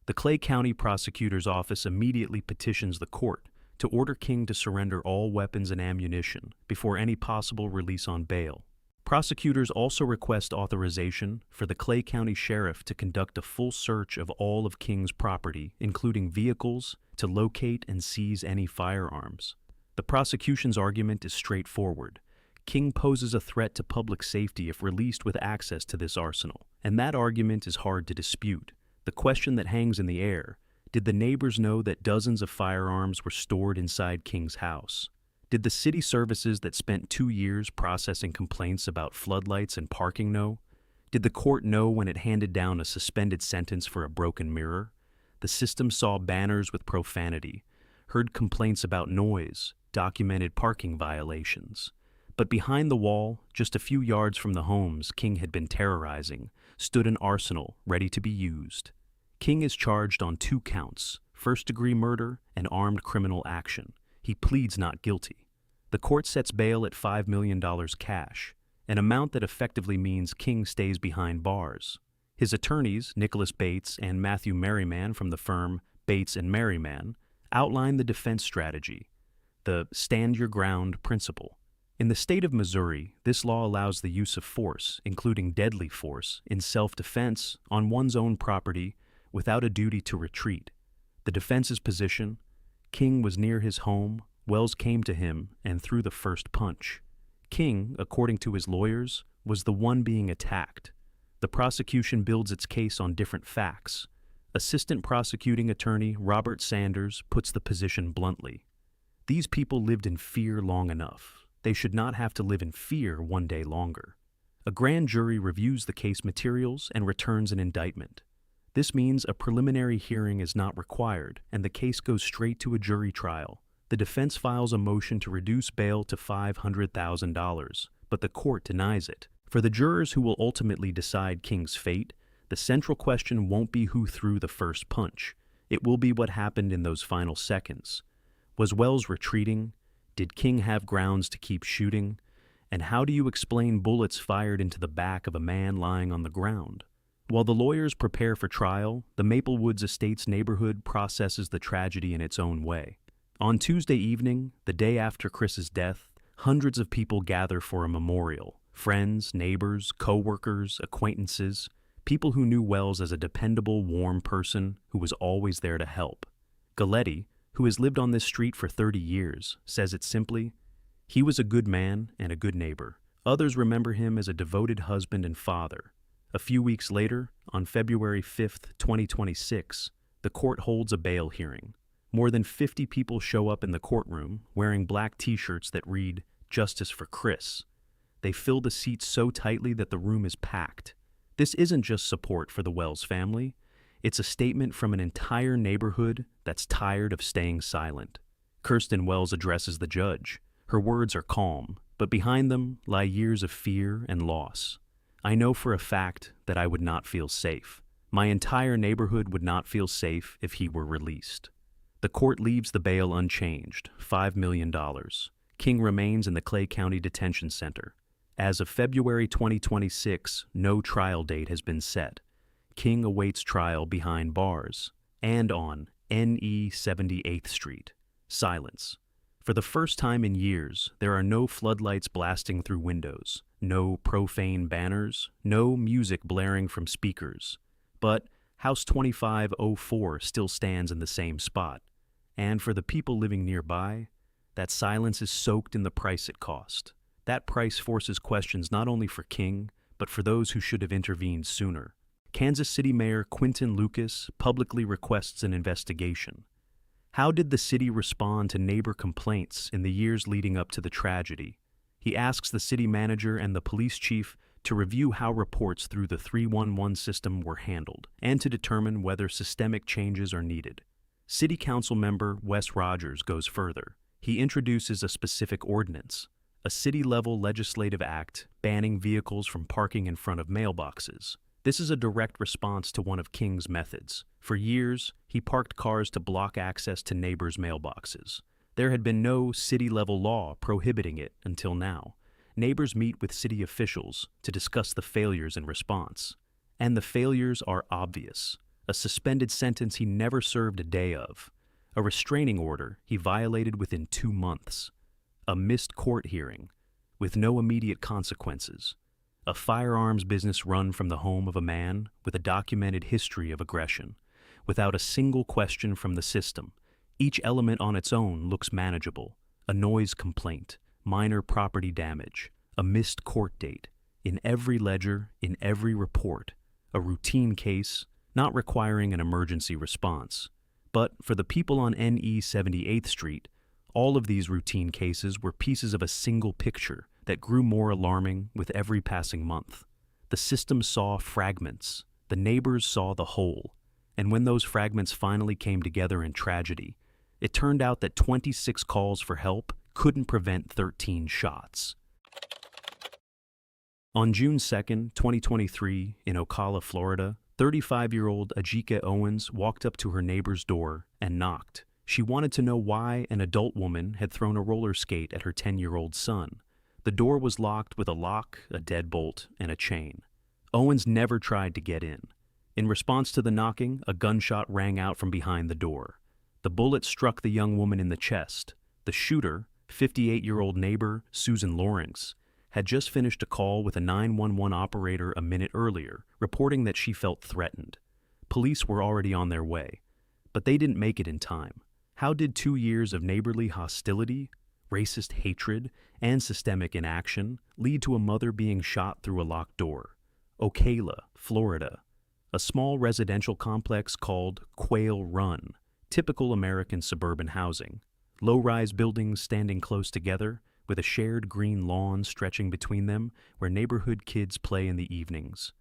The Clay County Prosecutor's Office immediately petitions the court to order King to surrender all weapons and ammunition before any possible release on bail. Prosecutors also request authorization for the Clay County Sheriff to conduct a full search of all of King's property, including vehicles, to locate and seize any firearms. The prosecution's argument is straightforward. King poses a threat to public safety if released with access to this arsenal, and that argument is hard to dispute. The question that hangs in the air: did the neighbors know that dozens of firearms were stored inside King's house? Did the city services that spent 2 years processing complaints about floodlights and parking know? Did the court know when it handed down a suspended sentence for a broken mirror? The system saw banners with profanity, heard complaints about noise, documented parking violations. But behind the wall, just a few yards from the homes King had been terrorizing, stood an arsenal ready to be used. King is charged on 2 counts, first-degree murder and armed criminal action. He pleads not guilty. The court sets bail at $5 million cash, an amount that effectively means King stays behind bars. His attorneys, Nicholas Bates and Matthew Merriman from the firm Bates and Merriman, outline the defense strategy, the stand your ground principle. In the state of Missouri, this law allows the use of force, including deadly force, in self-defense on one's own property without a duty to retreat. The defense's position: King was near his home, Wells came to him and threw the first punch. King, according to his lawyers, was the one being attacked. The prosecution builds its case on different facts. Assistant prosecuting attorney Robert Sanders puts the position bluntly: these people lived in fear long enough. They should not have to live in fear one day longer. A grand jury reviews the case materials and returns an indictment. This means a preliminary hearing is not required, and the case goes straight to a jury trial. The defense files a motion to reduce bail to $500,000, but the court denies it. For the jurors who will ultimately decide King's fate, the central question won't be who threw the first punch. It will be what happened in those final seconds. Was Wells retreating? Did King have grounds to keep shooting? And how do you explain bullets fired into the back of a man lying on the ground? While the lawyers prepare for trial, the Maple Woods Estates neighborhood processes the tragedy in its own way. On Tuesday evening, the day after Chris's death, hundreds of people gather for a memorial. Friends, neighbors, co-workers, acquaintances, people who knew Wells as a dependable, warm person who was always there to help. Galletti, who has lived on this street for 30 years, says it simply: he was a good man and a good neighbor. Others remember him as a devoted husband and father. A few weeks later, on February 5th, 2026, the court holds a bail hearing. More than 50 people show up in the courtroom wearing black t-shirts that read, "Justice for Chris." They fill the seats so tightly that the room is packed. This isn't just support for the Wells family. It's a statement from an entire neighborhood that's tired of staying silent. Kirsten Wells addresses the judge. Her words are calm, but behind them lie years of fear and loss. I know for a fact that I would not feel safe. My entire neighborhood would not feel safe if he were released. The court leaves the bail unchanged, $5 million. King remains in the Clay County Detention Center. As of February 2026, no trial date has been set. King awaits trial behind bars and on NE 78th Street. Silence. For the first time in years, there are no floodlights blasting through windows, no profane banners, no music blaring from speakers. But House 2504 still stands in the same spot. And for the people living nearby, that silence is soaked in the price it cost. That price forces questions not only for King, but for those who should have intervened sooner. Kansas City Mayor Quinton Lucas publicly requests an investigation. How did the city respond to neighbor complaints in the years leading up to the tragedy? He asks the city manager and the police chief to review how reports through the 311 system were handled and to determine whether systemic changes are needed. City Council member Wes Rogers goes further. He introduces a specific ordinance, a city-level legislative act banning vehicles from parking in front of mailboxes. This is a direct response to one of King's methods. For years, he parked cars to block access to neighbors' mailboxes. There had been no city-level law prohibiting it until now. Neighbors meet with city officials to discuss the failures in response. And the failures are obvious. A suspended sentence he never served a day of. A restraining order he violated within 2 months. A missed court hearing with no immediate consequences. A firearms business run from the home of a man with a documented history of aggression, without a single question from the system. Each element on its own looks manageable. A noise complaint, minor property damage, a missed court date. In every ledger, in every report, a routine case, not requiring an emergency response. But for the people on NE 78th Street, all of these routine cases were pieces of a single picture that grew more alarming with every passing month. The system saw fragments. The neighbors saw the whole. And when those fragments finally came together in tragedy, it turned out that 26 calls for help couldn't prevent 13 shots. On June 2, 2023, in Ocala, Florida, 35-year-old Ajike Owens walked up to her neighbor's door and knocked. She wanted to know why an adult woman had thrown a roller skate at her 10-year-old son. The door was locked with a lock, a deadbolt, and a chain. Owens never tried to get in. In response to the knocking, a gunshot rang out from behind the door. The bullet struck the young woman in the chest. The shooter, 58-year-old neighbor Susan Lawrence, had just finished a call with a 911 operator a minute earlier, reporting that she felt threatened. Police were already on their way, but they didn't make it in time. How did 2 years of neighborly hostility, racist hatred, and systemic inaction lead to a mother being shot through a locked door? Ocala, Florida, a small residential complex called Quail Run, typical American suburban housing. Low-rise buildings standing close together, with a shared green lawn stretching between them where neighborhood kids play in the evenings.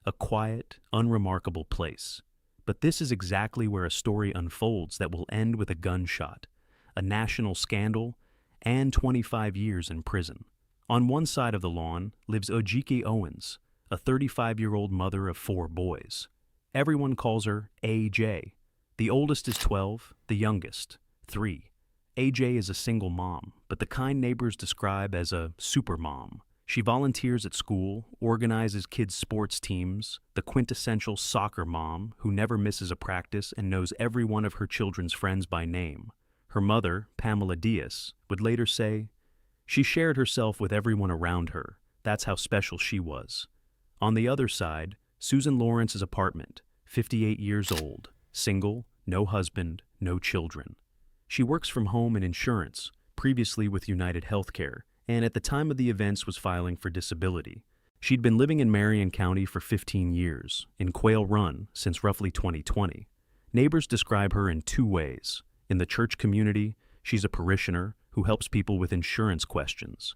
A quiet, unremarkable place. But this is exactly where a story unfolds that will end with a gunshot, a national scandal, and 25 years in prison. On one side of the lawn lives Ajike Owens, a 35-year-old mother of 4 boys. Everyone calls her AJ. The oldest is 12, the youngest, 3. AJ is a single mom, but the kind neighbors describe as a super mom. She volunteers at school, organizes kids' sports teams, the quintessential soccer mom who never misses a practice and knows every one of her children's friends by name. Her mother, Pamela Diaz, would later say, "She shared herself with everyone around her. That's how special she was." On the other side, Susan Lawrence's apartment, 58 years old, single, no husband, no children. She works from home in insurance, previously with United Healthcare, and at the time of the events was filing for disability. She'd been living in Marion County for 15 years, in Quail Run since roughly 2020. Neighbors describe her in 2 ways. In the church community, she's a parishioner who helps people with insurance questions.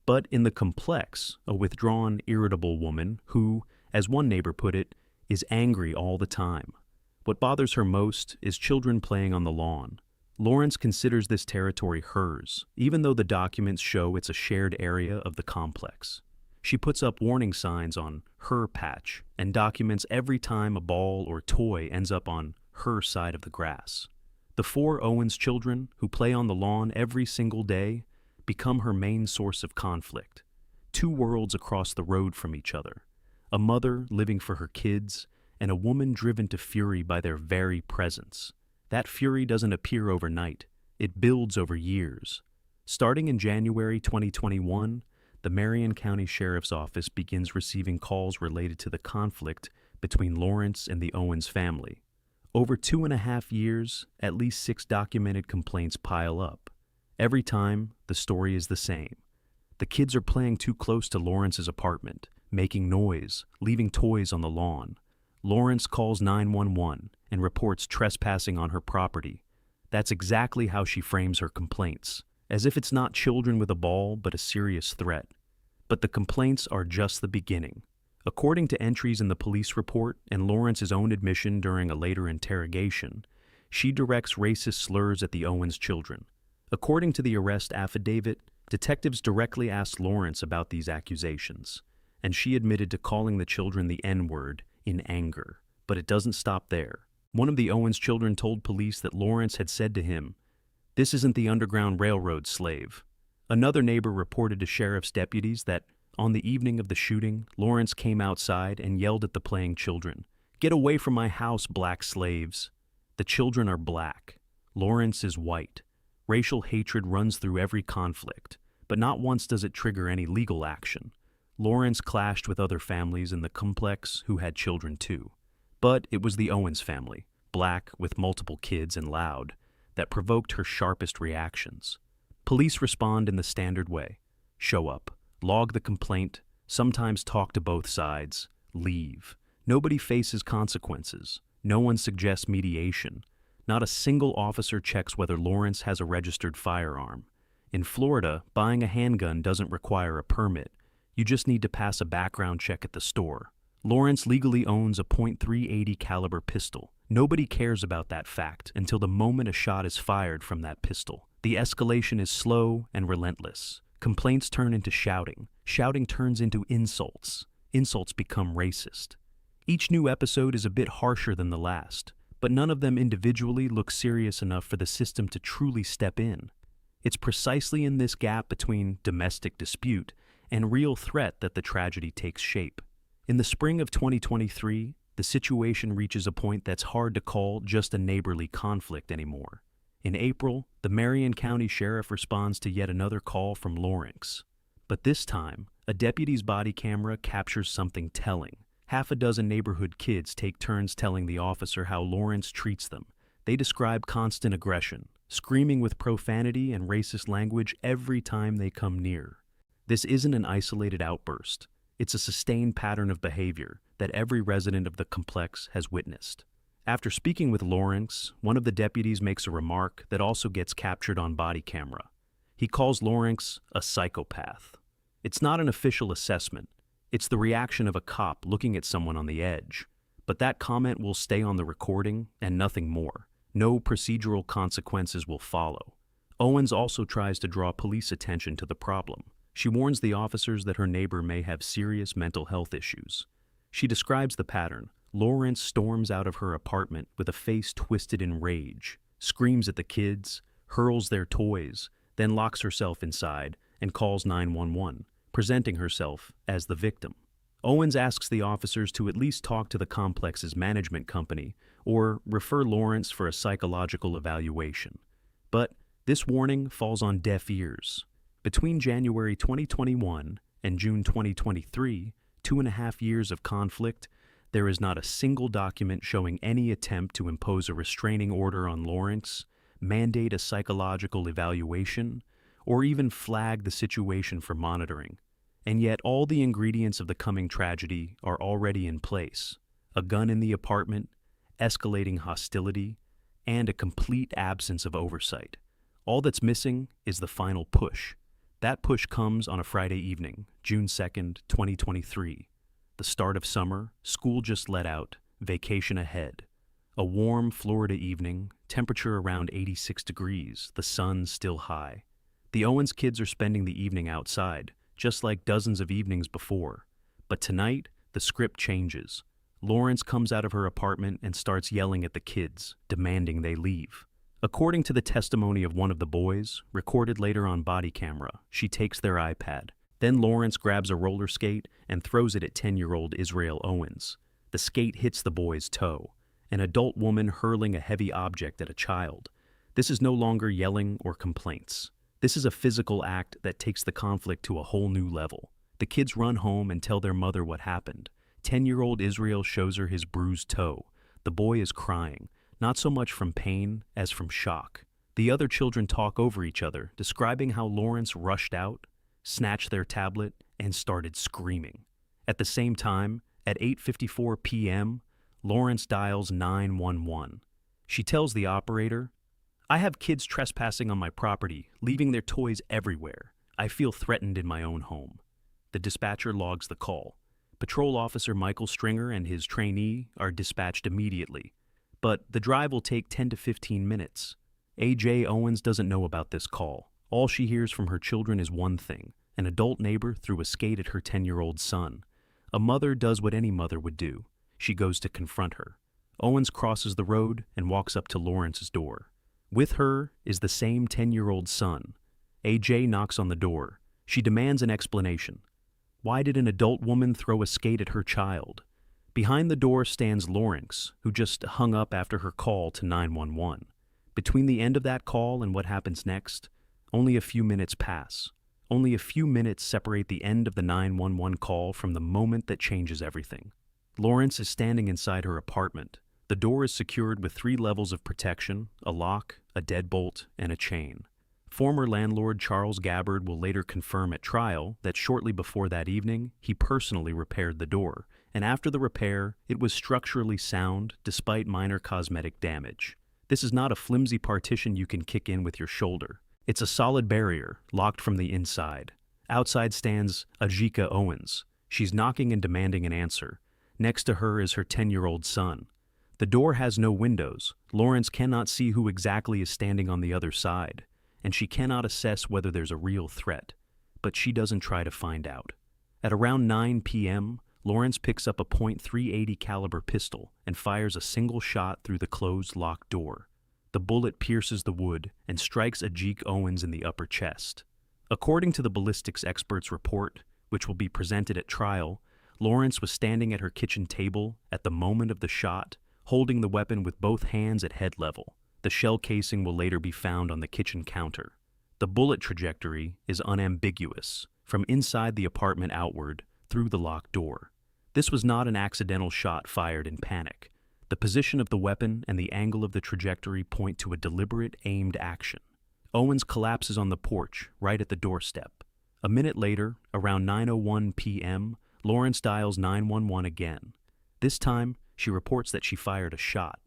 But in the complex, a withdrawn, irritable woman who, as one neighbor put it, is angry all the time. What bothers her most is children playing on the lawn. Lawrence considers this territory hers, even though the documents show it's a shared area of the complex. She puts up warning signs on her patch and documents every time a ball or toy ends up on her side of the grass. The 4 Owens children, who play on the lawn every single day, become her main source of conflict. 2 worlds across the road from each other. A mother living for her kids, and a woman driven to fury by their very presence. That fury doesn't appear overnight. It builds over years. Starting in January 2021, the Marion County Sheriff's Office begins receiving calls related to the conflict between Lawrence and the Owens family. Over 2.5 years, at least 6 documented complaints pile up. Every time, the story is the same. The kids are playing too close to Lawrence's apartment, making noise, leaving toys on the lawn. Lawrence calls 911 and reports trespassing on her property. That's exactly how she frames her complaints, as if it's not children with a ball but a serious threat. But the complaints are just the beginning. According to entries in the police report and Lawrence's own admission during a later interrogation, she directs racist slurs at the Owens children. According to the arrest affidavit, detectives directly asked Lawrence about these accusations, and she admitted to calling the children the N-word in anger. But it doesn't stop there. One of the Owens children told police that Lawrence had said to him, "This isn't the Underground Railroad, slave." Another neighbor reported to sheriff's deputies that on the evening of the shooting, Lawrence came outside and yelled at the playing children, "Get away from my house, black slaves." The children are black. Lawrence is white. Racial hatred runs through every conflict, but not once does it trigger any legal action. Lawrence clashed with other families in the complex who had children too. But it was the Owens family, black with multiple kids and loud, that provoked her sharpest reactions. Police respond in the standard way: show up, log the complaint, sometimes talk to both sides, leave. Nobody faces consequences. No one suggests mediation. Not a single officer checks whether Lawrence has a registered firearm. In Florida, buying a handgun doesn't require a permit. You just need to pass a background check at the store. Lawrence legally owns a .380 caliber pistol. Nobody cares about that fact until the moment a shot is fired from that pistol. The escalation is slow and relentless. Complaints turn into shouting. Shouting turns into insults. Insults become racist. Each new episode is a bit harsher than the last, but none of them individually look serious enough for the system to truly step in. It's precisely in this gap between domestic dispute and real threat that the tragedy takes shape. In the spring of 2023, the situation reaches a point that's hard to call just a neighborly conflict anymore. In April, the Marion County Sheriff responds to yet another call from Lawrence. But this time, a deputy's body camera captures something telling. Half a dozen neighborhood kids take turns telling the officer how Lawrence treats them. They describe constant aggression, screaming with profanity and racist language every time they come near. This isn't an isolated outburst. It's a sustained pattern of behavior that every resident of the complex has witnessed. After speaking with Lawrence, one of the deputies makes a remark that also gets captured on body camera. He calls Lawrence a psychopath. It's not an official assessment. It's the reaction of a cop looking at someone on the edge. But that comment will stay on the recording and nothing more. No procedural consequences will follow. Owens also tries to draw police attention to the problem. She warns the officers that her neighbor may have serious mental health issues. She describes the pattern. Lawrence storms out of her apartment with a face twisted in rage, screams at the kids, hurls their toys, then locks herself inside and calls 911, presenting herself as the victim. Owens asks the officers to at least talk to the complex's management company or refer Lawrence for a psychological evaluation. But this warning falls on deaf ears. Between January 2021 and June 2023, 2.5 years of conflict, there is not a single document showing any attempt to impose a restraining order on Lawrence, mandate a psychological evaluation, or even flag the situation for monitoring. And yet all the ingredients of the coming tragedy are already in place: a gun in the apartment, escalating hostility, and a complete absence of oversight. All that's missing is the final push. That push comes on a Friday evening, June 2nd, 2023. The start of summer, school just let out, vacation ahead. A warm Florida evening, temperature around 86 degrees, the sun still high. The Owens kids are spending the evening outside, just like dozens of evenings before. But tonight, the script changes. Lawrence comes out of her apartment and starts yelling at the kids, demanding they leave. According to the testimony of one of the boys, recorded later on body camera, she takes their iPad. Then Lawrence grabs a roller skate and throws it at 10-year-old Israel Owens. The skate hits the boy's toe, an adult woman hurling a heavy object at a child. This is no longer yelling or complaints. This is a physical act that takes the conflict to a whole new level. The kids run home and tell their mother what happened. 10-year-old Israel shows her his bruised toe. The boy is crying, not so much from pain as from shock. The other children talk over each other, describing how Lawrence rushed out, snatched their tablet, and started screaming. At the same time, at 8:54 p.m., Lawrence dials 911. She tells the operator, "I have kids trespassing on my property, leaving their toys everywhere. I feel threatened in my own home." The dispatcher logs the call. Patrol Officer Michael Stringer and his trainee are dispatched immediately, but the drive will take 10 to 15 minutes. A.J. Owens doesn't know about this call. All she hears from her children is one thing: an adult neighbor threw a skate at her 10-year-old son. A mother does what any mother would do. She goes to confront her. Owens crosses the road and walks up to Lawrence's door. With her is the same 10-year-old son. A.J. knocks on the door. She demands an explanation. Why did an adult woman throw a skate at her child? Behind the door stands Lawrence, who just hung up after her call to 911. Between the end of that call and what happens next, only a few minutes pass. Only a few minutes separate the end of the 911 call from the moment that changes everything. Lawrence is standing inside her apartment. The door is secured with 3 levels of protection: a lock, a deadbolt, and a chain. Former landlord Charles Gabbard will later confirm at trial that shortly before that evening, he personally repaired the door, and after the repair, it was structurally sound despite minor cosmetic damage. This is not a flimsy partition you can kick in with your shoulder. It's a solid barrier, locked from the inside. Outside stands Ajika Owens. She's knocking and demanding an answer. Next to her is her 10-year-old son. The door has no windows. Lawrence cannot see who exactly is standing on the other side, and she cannot assess whether there's a real threat, but she doesn't try to find out. At around 9 p.m., Lawrence picks up a .380 caliber pistol and fires a single shot through the closed locked door. The bullet pierces the wood and strikes Ajik Owens in the upper chest. According to the ballistics expert's report, which will be presented at trial, Lawrence was standing at her kitchen table at the moment of the shot, holding the weapon with both hands at head level. The shell casing will later be found on the kitchen counter. The bullet trajectory is unambiguous, from inside the apartment outward through the locked door. This was not an accidental shot fired in panic. The position of the weapon and the angle of the trajectory point to a deliberate, aimed action. Owens collapses on the porch, right at the doorstep. A minute later, around 9:01 p.m., Lawrence dials 911 again. This time, she reports that she fired a shot.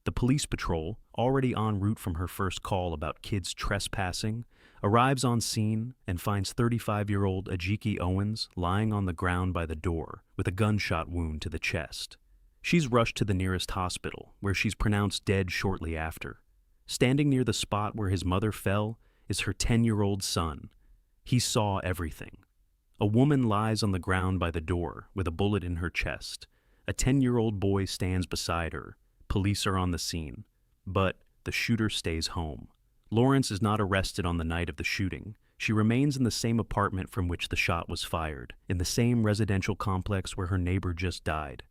The police patrol, already en route from her first call about kids trespassing, arrives on scene and finds 35-year-old Ajiki Owens lying on the ground by the door with a gunshot wound to the chest. She's rushed to the nearest hospital, where she's pronounced dead shortly after. Standing near the spot where his mother fell is her 10-year-old son. He saw everything. A woman lies on the ground by the door with a bullet in her chest. A 10-year-old boy stands beside her. Police are on the scene, but the shooter stays home. Lawrence is not arrested on the night of the shooting. She remains in the same apartment from which the shot was fired, in the same residential complex where her neighbor just died.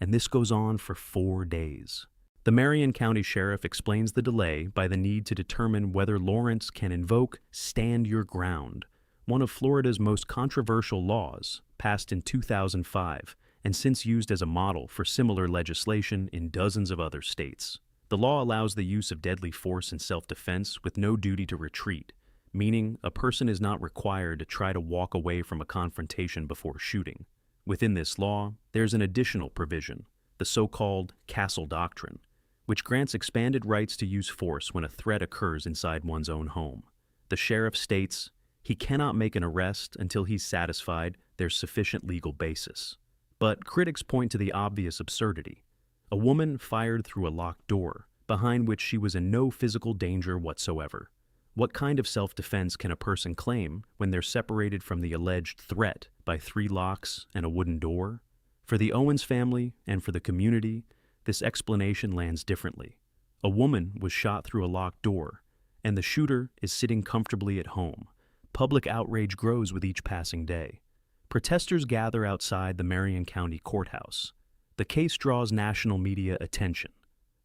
And this goes on for 4 days. The Marion County Sheriff explains the delay by the need to determine whether Lawrence can invoke Stand Your Ground, one of Florida's most controversial laws, passed in 2005 and since used as a model for similar legislation in dozens of other states. The law allows the use of deadly force in self-defense with no duty to retreat, meaning a person is not required to try to walk away from a confrontation before shooting. Within this law, there's an additional provision, the so-called Castle Doctrine, which grants expanded rights to use force when a threat occurs inside one's own home. The sheriff states he cannot make an arrest until he's satisfied there's sufficient legal basis. But critics point to the obvious absurdity. A woman fired through a locked door, behind which she was in no physical danger whatsoever. What kind of self-defense can a person claim when they're separated from the alleged threat by 3 locks and a wooden door? For the Owens family and for the community, this explanation lands differently. A woman was shot through a locked door, and the shooter is sitting comfortably at home. Public outrage grows with each passing day. Protesters gather outside the Marion County Courthouse. The case draws national media attention.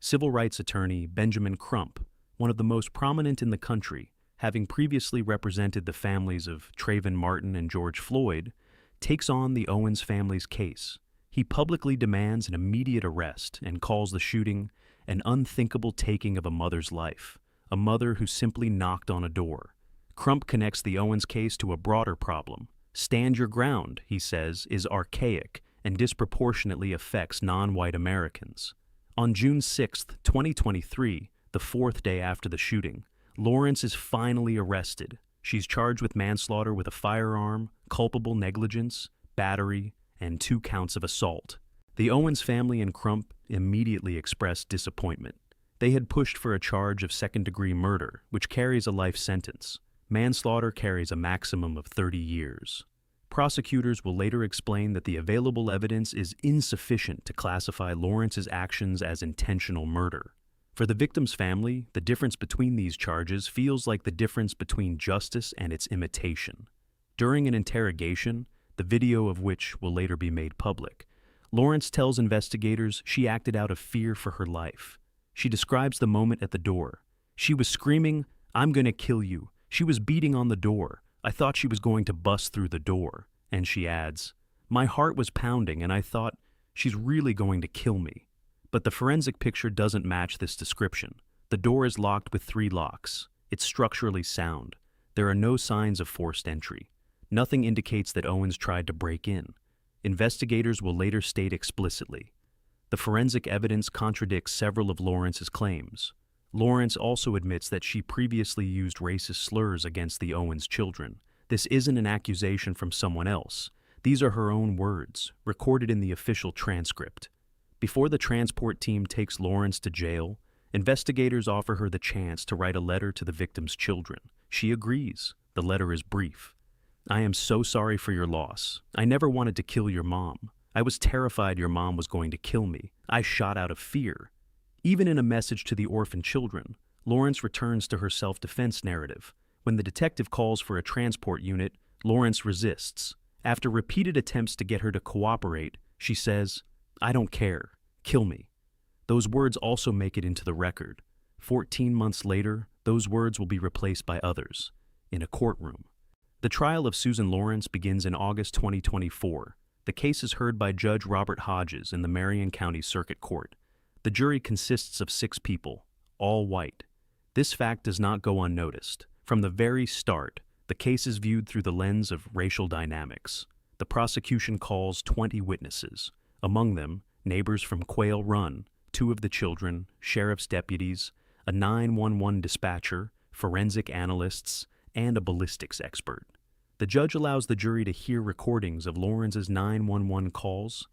Civil rights attorney Benjamin Crump, one of the most prominent in the country, having previously represented the families of Trayvon Martin and George Floyd, takes on the Owens family's case. He publicly demands an immediate arrest and calls the shooting an unthinkable taking of a mother's life, a mother who simply knocked on a door. Crump connects the Owens case to a broader problem. Stand your ground, he says, is archaic and disproportionately affects non-white Americans. On June 6, 2023, the 4th day after the shooting, Lawrence is finally arrested. She's charged with manslaughter with a firearm, culpable negligence, battery, and 2 counts of assault. The Owens family and Crump immediately expressed disappointment. They had pushed for a charge of second-degree murder, which carries a life sentence. Manslaughter carries a maximum of 30 years. Prosecutors will later explain that the available evidence is insufficient to classify Lawrence's actions as intentional murder. For the victim's family, the difference between these charges feels like the difference between justice and its imitation. During an interrogation, the video of which will later be made public, Lawrence tells investigators she acted out of fear for her life. She describes the moment at the door. She was screaming, "I'm gonna kill you." She was beating on the door. I thought she was going to bust through the door. And she adds, "My heart was pounding and I thought, she's really going to kill me." But the forensic picture doesn't match this description. The door is locked with 3 locks. It's structurally sound. There are no signs of forced entry. Nothing indicates that Owens tried to break in. Investigators will later state explicitly. The forensic evidence contradicts several of Lawrence's claims. Lawrence also admits that she previously used racist slurs against the Owens children. This isn't an accusation from someone else. These are her own words, recorded in the official transcript. Before the transport team takes Lawrence to jail, investigators offer her the chance to write a letter to the victim's children. She agrees. The letter is brief. "I am so sorry for your loss. I never wanted to kill your mom. I was terrified your mom was going to kill me. I shot out of fear." Even in a message to the orphan children, Lawrence returns to her self-defense narrative. When the detective calls for a transport unit, Lawrence resists. After repeated attempts to get her to cooperate, she says, "I don't care. Kill me." Those words also make it into the record. 14 months later, those words will be replaced by others, in a courtroom. The trial of Susan Lawrence begins in August 2024. The case is heard by Judge Robert Hodges in the Marion County Circuit Court. The jury consists of 6 people, all white. This fact does not go unnoticed. From the very start, the case is viewed through the lens of racial dynamics. The prosecution calls 20 witnesses, among them neighbors from Quail Run, 2 of the children, sheriff's deputies, a 911 dispatcher, forensic analysts, and a ballistics expert. The judge allows the jury to hear recordings of Lawrence's 911 calls.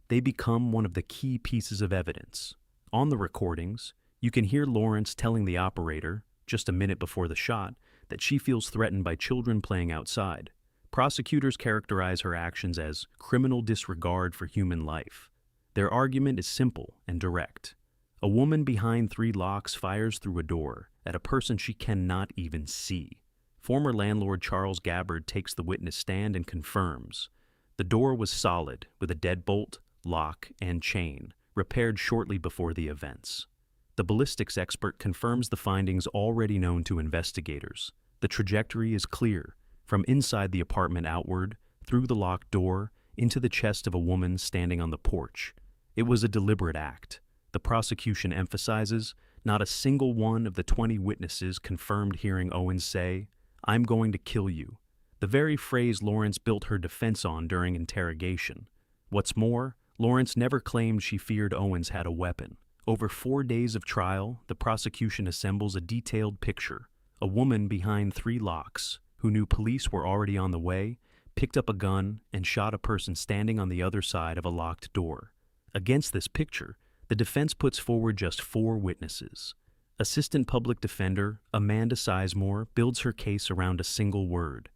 They become one of the key pieces of evidence. On the recordings, you can hear Lawrence telling the operator, just a minute before the shot, that she feels threatened by children playing outside. Prosecutors characterize her actions as criminal disregard for human life. Their argument is simple and direct. A woman behind 3 locks fires through a door at a person she cannot even see. Former landlord Charles Gabbard takes the witness stand and confirms. The door was solid, with a deadbolt, lock, and chain, repaired shortly before the events. The ballistics expert confirms the findings already known to investigators. The trajectory is clear, from inside the apartment outward, through the locked door, into the chest of a woman standing on the porch. It was a deliberate act. The prosecution emphasizes not a single one of the 20 witnesses confirmed hearing Owens say, "I'm going to kill you," the very phrase Lawrence built her defense on during interrogation. What's more, Lawrence never claimed she feared Owens had a weapon. Over 4 days of trial, the prosecution assembles a detailed picture. A woman behind 3 locks, who knew police were already on the way, picked up a gun and shot a person standing on the other side of a locked door. Against this picture, The defense puts forward just 4 witnesses. Assistant Public Defender Amanda Sizemore builds her case around a single word: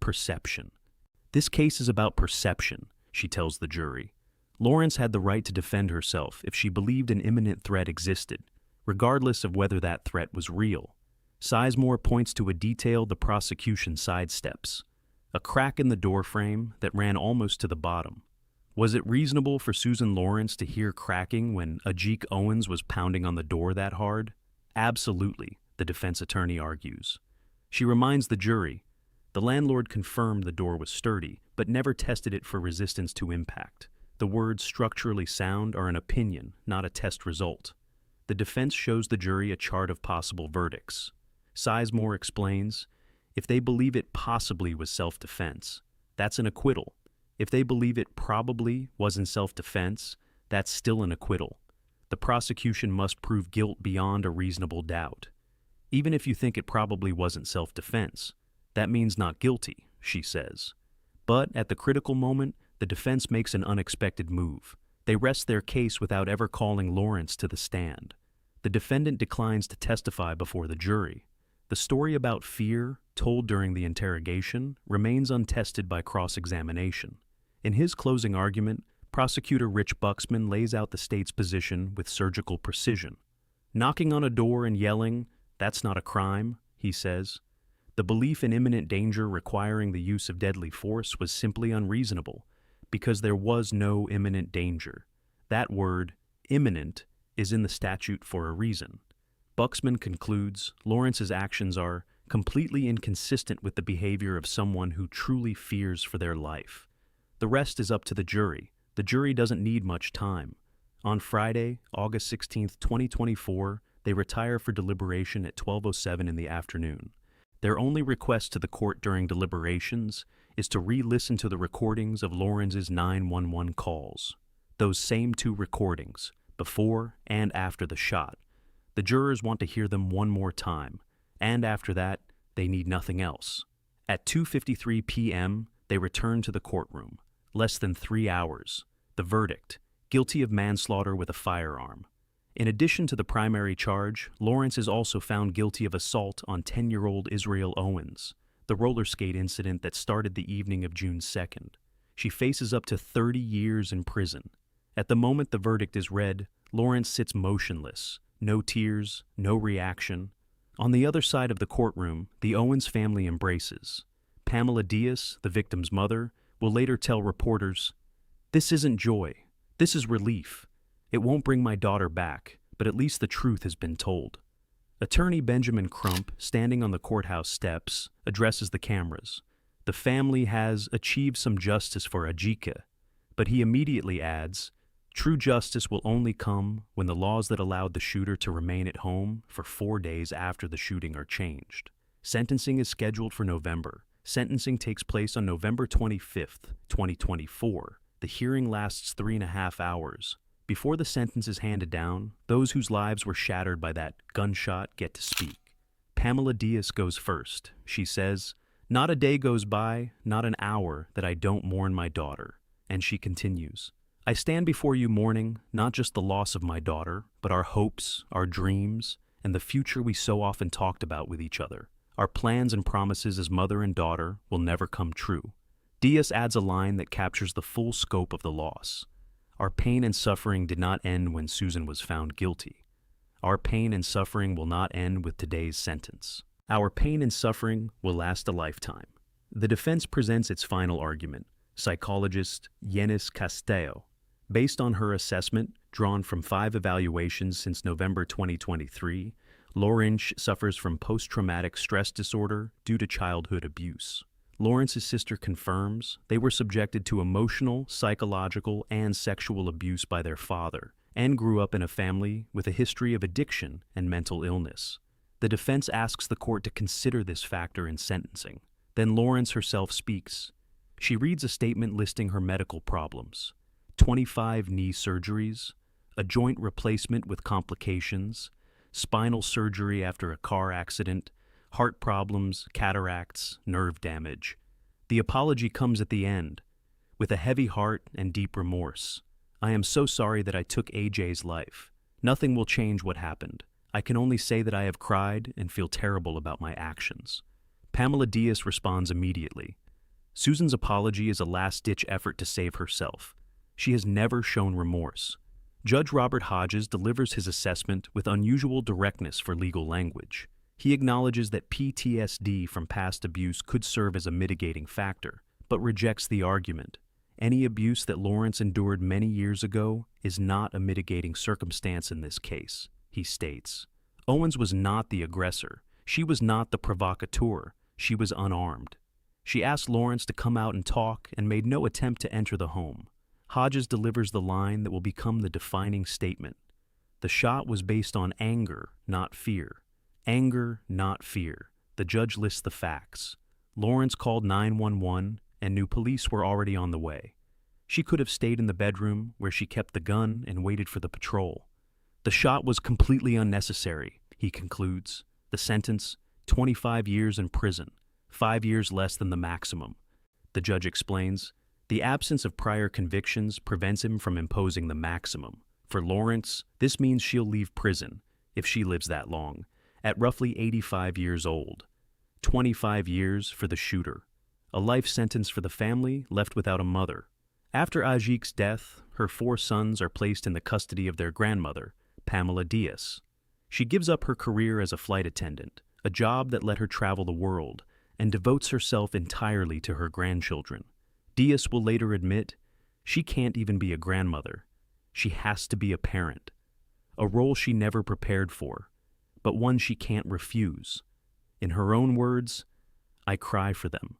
perception. This case is about perception, she tells the jury. Lawrence had the right to defend herself if she believed an imminent threat existed, regardless of whether that threat was real. Sizemore points to a detail the prosecution sidesteps: a crack in the doorframe that ran almost to the bottom. Was it reasonable for Susan Lawrence to hear cracking when Ajik Owens was pounding on the door that hard? Absolutely, the defense attorney argues. She reminds the jury, the landlord confirmed the door was sturdy, but never tested it for resistance to impact. The words structurally sound are an opinion, not a test result. The defense shows the jury a chart of possible verdicts. Sizemore explains, if they believe it possibly was self-defense, that's an acquittal. If they believe it probably was in self-defense, that's still an acquittal. The prosecution must prove guilt beyond a reasonable doubt. Even if you think it probably wasn't self-defense, that means not guilty, she says. But at the critical moment, the defense makes an unexpected move. They rest their case without ever calling Lawrence to the stand. The defendant declines to testify before the jury. The story about fear, told during the interrogation, remains untested by cross-examination. In his closing argument, prosecutor Rich Buxman lays out the state's position with surgical precision. Knocking on a door and yelling, "That's not a crime," he says. The belief in imminent danger requiring the use of deadly force was simply unreasonable, because there was no imminent danger. That word, imminent, is in the statute for a reason. Buxman concludes Lawrence's actions are completely inconsistent with the behavior of someone who truly fears for their life. The rest is up to the jury. The jury doesn't need much time. On Friday, August 16, 2024, they retire for deliberation at 12:07 in the afternoon. Their only request to the court during deliberations is to re-listen to the recordings of Lawrence's 911 calls. Those same 2 recordings, before and after the shot. The jurors want to hear them one more time, and after that, they need nothing else. At 2:53 p.m., they return to the courtroom. Less than 3 hours. The verdict: guilty of manslaughter with a firearm. In addition to the primary charge, Lawrence is also found guilty of assault on 10-year-old Israel Owens, the roller skate incident that started the evening of June 2nd. She faces up to 30 years in prison. At the moment the verdict is read, Lawrence sits motionless. No tears, no reaction. On the other side of the courtroom, the Owens family embraces. Pamela Diaz, the victim's mother, will later tell reporters, "This isn't joy. This is relief. It won't bring my daughter back, but at least the truth has been told." Attorney Benjamin Crump, standing on the courthouse steps, addresses the cameras. The family has achieved some justice for Ajika, but he immediately adds, true justice will only come when the laws that allowed the shooter to remain at home for 4 days after the shooting are changed. Sentencing is scheduled for November. Sentencing takes place on November 25th, 2024. The hearing lasts 3.5 hours. Before the sentence is handed down, those whose lives were shattered by that gunshot get to speak. Pamela Diaz goes first. She says, "Not a day goes by, not an hour, that I don't mourn my daughter." And she continues, "I stand before you mourning not just the loss of my daughter, but our hopes, our dreams, and the future we so often talked about with each other. Our plans and promises as mother and daughter will never come true." Diaz adds a line that captures the full scope of the loss. Our pain and suffering did not end when Susan was found guilty. Our pain and suffering will not end with today's sentence. Our pain and suffering will last a lifetime. The defense presents its final argument. Psychologist Yenis Castello, based on her assessment, drawn from 5 evaluations since November 2023, Lawrence suffers from post-traumatic stress disorder due to childhood abuse. Lawrence's sister confirms they were subjected to emotional, psychological, and sexual abuse by their father, and grew up in a family with a history of addiction and mental illness. The defense asks the court to consider this factor in sentencing. Then Lawrence herself speaks. She reads a statement listing her medical problems: 25 knee surgeries, a joint replacement with complications, spinal surgery after a car accident, heart problems, cataracts, nerve damage. The apology comes at the end, with a heavy heart and deep remorse. I am so sorry that I took AJ's life. Nothing will change what happened. I can only say that I have cried and feel terrible about my actions. Pamela Diaz responds immediately. Susan's apology is a last-ditch effort to save herself. She has never shown remorse. Judge Robert Hodges delivers his assessment with unusual directness for legal language. He acknowledges that PTSD from past abuse could serve as a mitigating factor, but rejects the argument. Any abuse that Lawrence endured many years ago is not a mitigating circumstance in this case, he states. Owens was not the aggressor. She was not the provocateur. She was unarmed. She asked Lawrence to come out and talk and made no attempt to enter the home. Hodges delivers the line that will become the defining statement. The shot was based on anger, not fear. Anger, not fear. The judge lists the facts. Lawrence called 911 and knew police were already on the way. She could have stayed in the bedroom where she kept the gun and waited for the patrol. The shot was completely unnecessary, he concludes. The sentence, 25 years in prison, 5 years less than the maximum. The judge explains, the absence of prior convictions prevents him from imposing the maximum. For Lawrence, this means she'll leave prison, if she lives that long, at roughly 85 years old. 25 years for the shooter. A life sentence for the family left without a mother. After Ajik's death, her 4 sons are placed in the custody of their grandmother, Pamela Diaz. She gives up her career as a flight attendant, a job that let her travel the world, and devotes herself entirely to her grandchildren. Diaz will later admit, she can't even be a grandmother. She has to be a parent. A role she never prepared for, but one she can't refuse. In her own words, I cry for them.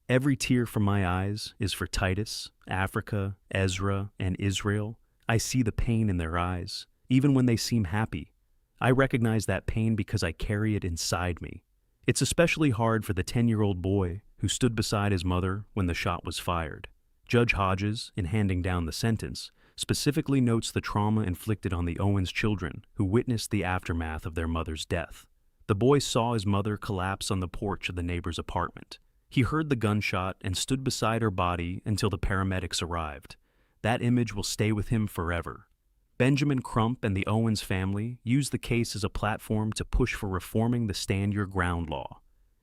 Every tear from my eyes is for Titus, Africa, Ezra, and Israel. I see the pain in their eyes, even when they seem happy. I recognize that pain because I carry it inside me. It's especially hard for the 10-year-old boy who stood beside his mother when the shot was fired. Judge Hodges, in handing down the sentence, specifically notes the trauma inflicted on the Owens children who witnessed the aftermath of their mother's death. The boy saw his mother collapse on the porch of the neighbor's apartment. He heard the gunshot and stood beside her body until the paramedics arrived. That image will stay with him forever. Benjamin Crump and the Owens family used the case as a platform to push for reforming the Stand Your Ground law.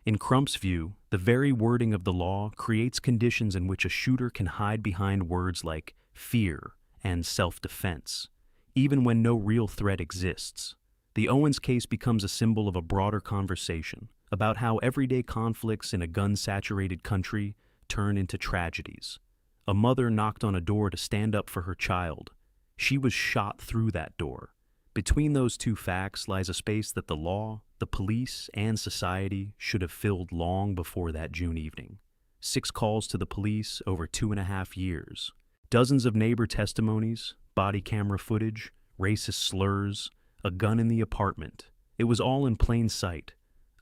In Crump's view, the very wording of the law creates conditions in which a shooter can hide behind words like fear and self-defense, even when no real threat exists. The Owens case becomes a symbol of a broader conversation about how everyday conflicts in a gun-saturated country turn into tragedies. A mother knocked on a door to stand up for her child. She was shot through that door. Between those two facts lies a space that the law, the police, and society should have filled long before that June evening. 6 calls to the police over 2.5 years. Dozens of neighbor testimonies, body camera footage, racist slurs, a gun in the apartment. It was all in plain sight.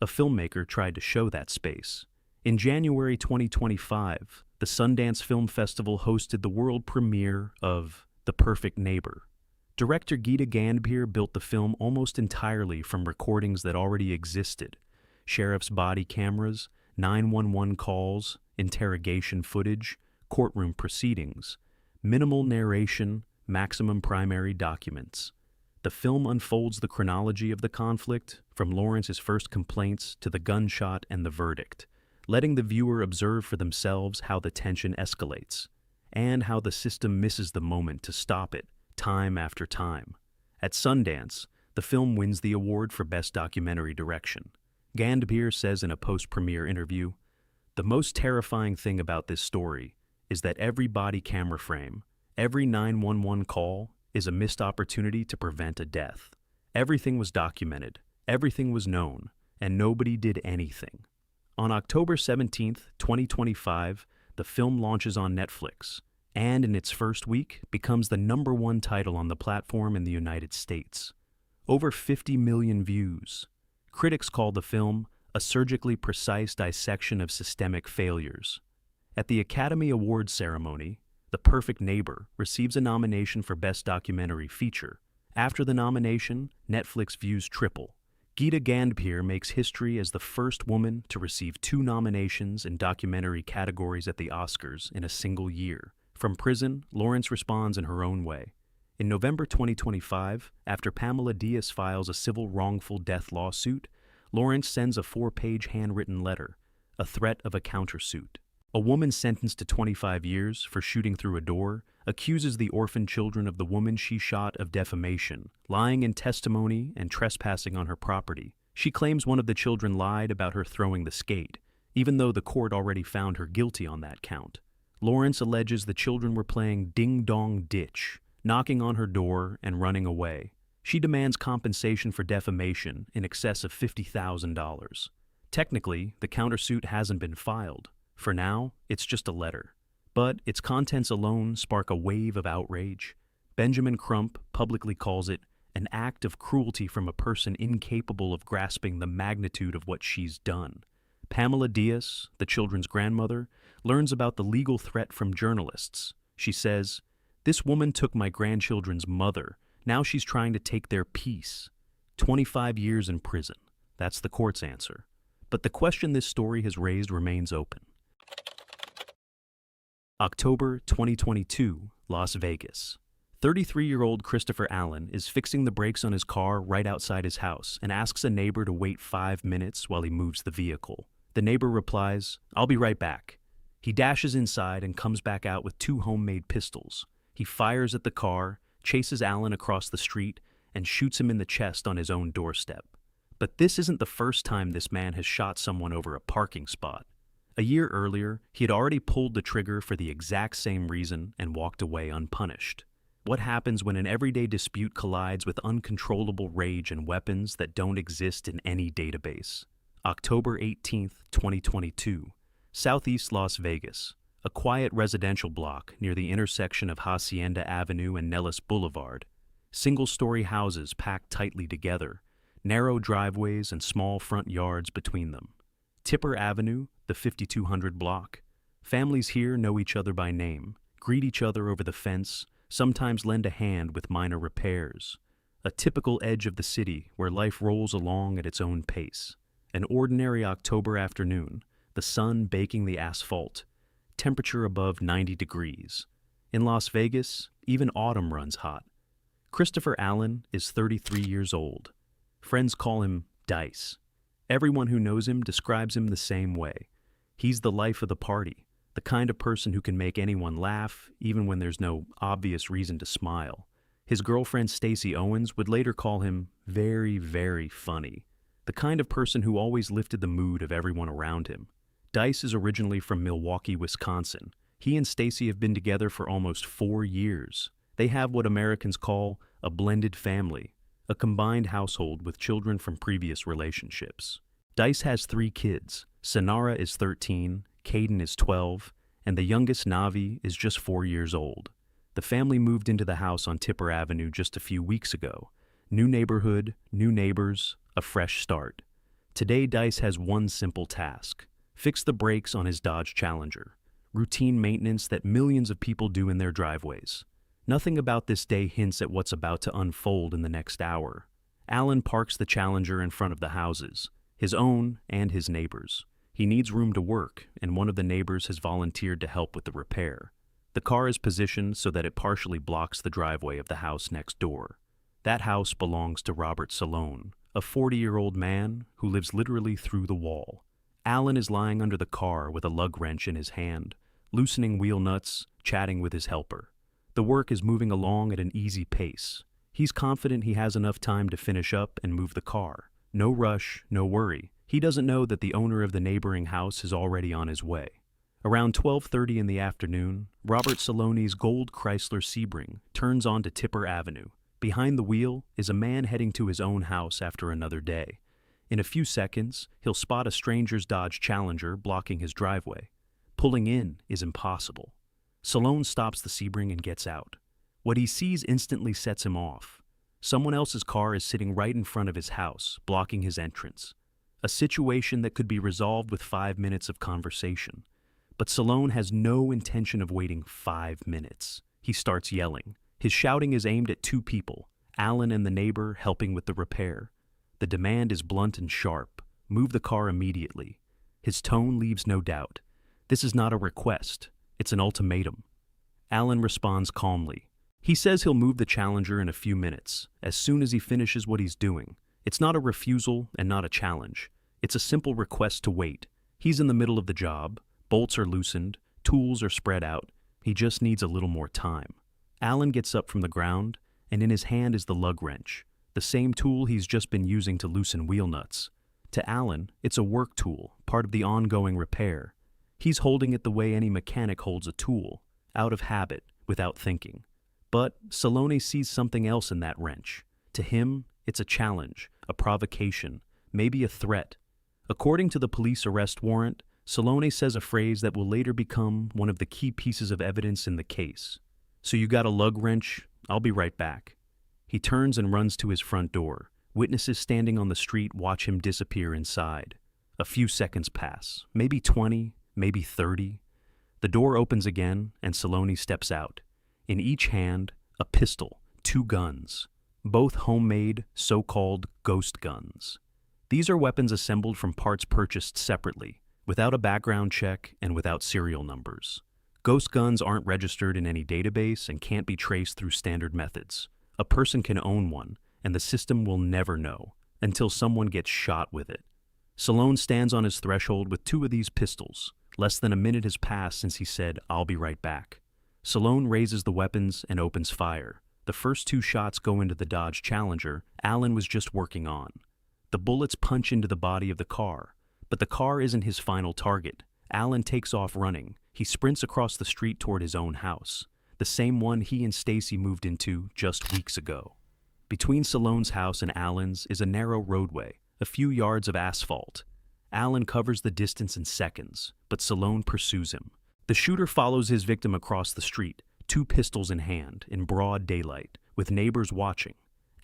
A filmmaker tried to show that space. In January 2025, the Sundance Film Festival hosted the world premiere of The Perfect Neighbor. Director Geeta Gandbhir built the film almost entirely from recordings that already existed: sheriff's body cameras, 911 calls, interrogation footage, courtroom proceedings, minimal narration, maximum primary documents. The film unfolds the chronology of the conflict, from Lawrence's first complaints to the gunshot and the verdict, letting the viewer observe for themselves how the tension escalates, and how the system misses the moment to stop it, time after time. At Sundance, the film wins the award for Best Documentary Direction. Gandbhir says in a post-premiere interview, "The most terrifying thing about this story is that every body camera frame, every 911 call, is a missed opportunity to prevent a death. Everything was documented, everything was known, and nobody did anything." On October 17th, 2025, the film launches on Netflix, and in its first week becomes the #1 title on the platform in the United States. Over 50 million views. Critics call the film a surgically precise dissection of systemic failures. At the Academy Awards ceremony, The Perfect Neighbor receives a nomination for Best Documentary Feature. After the nomination, Netflix views triple. Geeta Gandbhir makes history as the first woman to receive 2 nominations in documentary categories at the Oscars in a single year, From prison, Lawrence responds in her own way. In November 2025, after Pamela Diaz files a civil wrongful death lawsuit, Lawrence sends a 4-page handwritten letter, a threat of a countersuit. A woman sentenced to 25 years for shooting through a door accuses the orphan children of the woman she shot of defamation, lying in testimony and trespassing on her property. She claims one of the children lied about her throwing the skate, even though the court already found her guilty on that count. Lawrence alleges the children were playing ding-dong ditch, knocking on her door and running away. She demands compensation for defamation in excess of $50,000. Technically, the countersuit hasn't been filed. For now, it's just a letter. But its contents alone spark a wave of outrage. Benjamin Crump publicly calls it an act of cruelty from a person incapable of grasping the magnitude of what she's done. Pamela Diaz, the children's grandmother, learns about the legal threat from journalists. She says, "This woman took my grandchildren's mother. Now she's trying to take their peace." 25 years in prison. That's the court's answer. But the question this story has raised remains open. October 2022, Las Vegas. 33-year-old Christopher Allen is fixing the brakes on his car right outside his house and asks a neighbor to wait 5 minutes while he moves the vehicle. The neighbor replies, "I'll be right back." He dashes inside and comes back out with 2 homemade pistols. He fires at the car, chases Allen across the street, and shoots him in the chest on his own doorstep. But this isn't the first time this man has shot someone over a parking spot. A year earlier, he had already pulled the trigger for the exact same reason and walked away unpunished. What happens when an everyday dispute collides with uncontrollable rage and weapons that don't exist in any database? October 18th, 2022, Southeast Las Vegas, a quiet residential block near the intersection of Hacienda Avenue and Nellis Boulevard. Single-story houses packed tightly together, narrow driveways and small front yards between them. Tipper Avenue, the 5200 block. Families here know each other by name, greet each other over the fence, sometimes lend a hand with minor repairs. A typical edge of the city where life rolls along at its own pace. An ordinary October afternoon, the sun baking the asphalt, temperature above 90 degrees. In Las Vegas, even autumn runs hot. Christopher Allen is 33 years old. Friends call him Dice. Everyone who knows him describes him the same way. He's the life of the party, the kind of person who can make anyone laugh, even when there's no obvious reason to smile. His girlfriend Stacey Owens would later call him very, very funny, the kind of person who always lifted the mood of everyone around him. Dice is originally from Milwaukee, Wisconsin. He and Stacey have been together for almost 4 years. They have what Americans call a blended family, a combined household with children from previous relationships. Dice has 3 kids. Sonara is 13, Caden is 12, and the youngest, Navi, is just 4 years old. The family moved into the house on Tipper Avenue just a few weeks ago. New neighborhood, new neighbors, a fresh start. Today, Dice has one simple task: fix the brakes on his Dodge Challenger. Routine maintenance that millions of people do in their driveways. Nothing about this day hints at what's about to unfold in the next hour. Allen parks the Challenger in front of the houses, his own and his neighbors'. He needs room to work, and one of the neighbors has volunteered to help with the repair. The car is positioned so that it partially blocks the driveway of the house next door. That house belongs to Robert Salone, a 40-year-old man who lives literally through the wall. Allen is lying under the car with a lug wrench in his hand, loosening wheel nuts, chatting with his helper. The work is moving along at an easy pace. He's confident he has enough time to finish up and move the car. No rush, no worry. He doesn't know that the owner of the neighboring house is already on his way. Around 12:30 in the afternoon, Robert Salone's gold Chrysler Sebring turns onto Tipper Avenue. Behind the wheel is a man heading to his own house after another day. In a few seconds, he'll spot a stranger's Dodge Challenger blocking his driveway. Pulling in is impossible. Salone stops the Sebring and gets out. What he sees instantly sets him off. Someone else's car is sitting right in front of his house, blocking his entrance. A situation that could be resolved with 5 minutes of conversation. But Salone has no intention of waiting 5 minutes. He starts yelling. His shouting is aimed at 2 people, Allen and the neighbor helping with the repair. The demand is blunt and sharp. Move the car immediately. His tone leaves no doubt. This is not a request. It's an ultimatum. Alan responds calmly. He says he'll move the Challenger in a few minutes, as soon as he finishes what he's doing. It's not a refusal and not a challenge. It's a simple request to wait. He's in the middle of the job, bolts are loosened, tools are spread out. He just needs a little more time. Alan gets up from the ground, and in his hand is the lug wrench, the same tool he's just been using to loosen wheel nuts. To Alan, it's a work tool, part of the ongoing repair. He's holding it the way any mechanic holds a tool, out of habit, without thinking. But Salone sees something else in that wrench. To him, it's a challenge, a provocation, maybe a threat. According to the police arrest warrant, Salone says a phrase that will later become one of the key pieces of evidence in the case. "So you got a lug wrench? I'll be right back." He turns and runs to his front door. Witnesses standing on the street watch him disappear inside. A few seconds pass, maybe 20, maybe 30. The door opens again, and Salone steps out. In each hand, a pistol, 2 guns, both homemade, so-called ghost guns. These are weapons assembled from parts purchased separately, without a background check and without serial numbers. Ghost guns aren't registered in any database and can't be traced through standard methods. A person can own one, and the system will never know, until someone gets shot with it. Salone stands on his threshold with 2 of these pistols. Less than a minute has passed since he said, "I'll be right back." Salone raises the weapons and opens fire. The first 2 shots go into the Dodge Challenger Alan was just working on. The bullets punch into the body of the car, but the car isn't his final target. Alan takes off running. He sprints across the street toward his own house, the same one he and Stacy moved into just weeks ago. Between Salone's house and Alan's is a narrow roadway, a few yards of asphalt. Alan covers the distance in seconds, but Salone pursues him. The shooter follows his victim across the street, 2 pistols in hand, in broad daylight, with neighbors watching.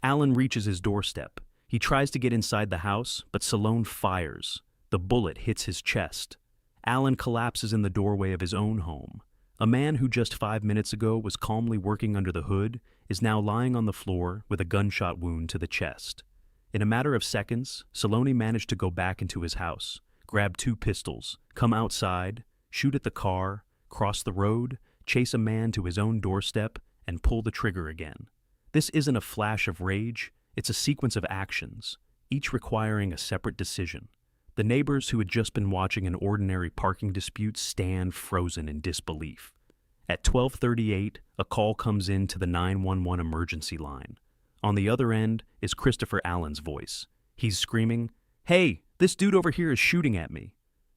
Alan reaches his doorstep. He tries to get inside the house, but Salone fires. The bullet hits his chest. Alan collapses in the doorway of his own home. A man who just 5 minutes ago was calmly working under the hood is now lying on the floor with a gunshot wound to the chest. In a matter of seconds, Salone managed to go back into his house, grab 2 pistols, come outside, shoot at the car, cross the road, chase a man to his own doorstep, and pull the trigger again. This isn't a flash of rage, it's a sequence of actions, each requiring a separate decision. The neighbors who had just been watching an ordinary parking dispute stand frozen in disbelief. At 12:38, a call comes in to the 911 emergency line. On the other end is Christopher Allen's voice. He's screaming, "Hey, this dude over here is shooting at me."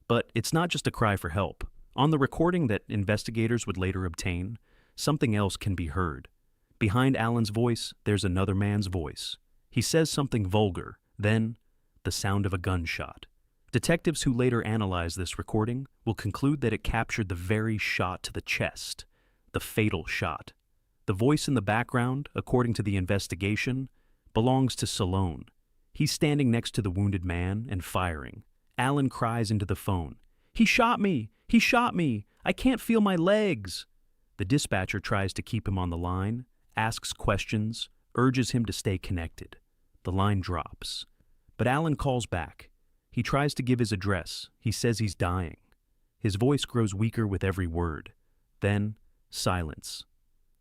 But it's not just a cry for help. On the recording that investigators would later obtain, something else can be heard. Behind Allen's voice, there's another man's voice. He says something vulgar, then the sound of a gunshot. Detectives who later analyze this recording will conclude that it captured the very shot to the chest, the fatal shot. The voice in the background, according to the investigation, belongs to Salone. He's standing next to the wounded man and firing. Alan cries into the phone, "He shot me! He shot me! I can't feel my legs!" The dispatcher tries to keep him on the line, asks questions, urges him to stay connected. The line drops. But Alan calls back. He tries to give his address. He says he's dying. His voice grows weaker with every word. Then, silence.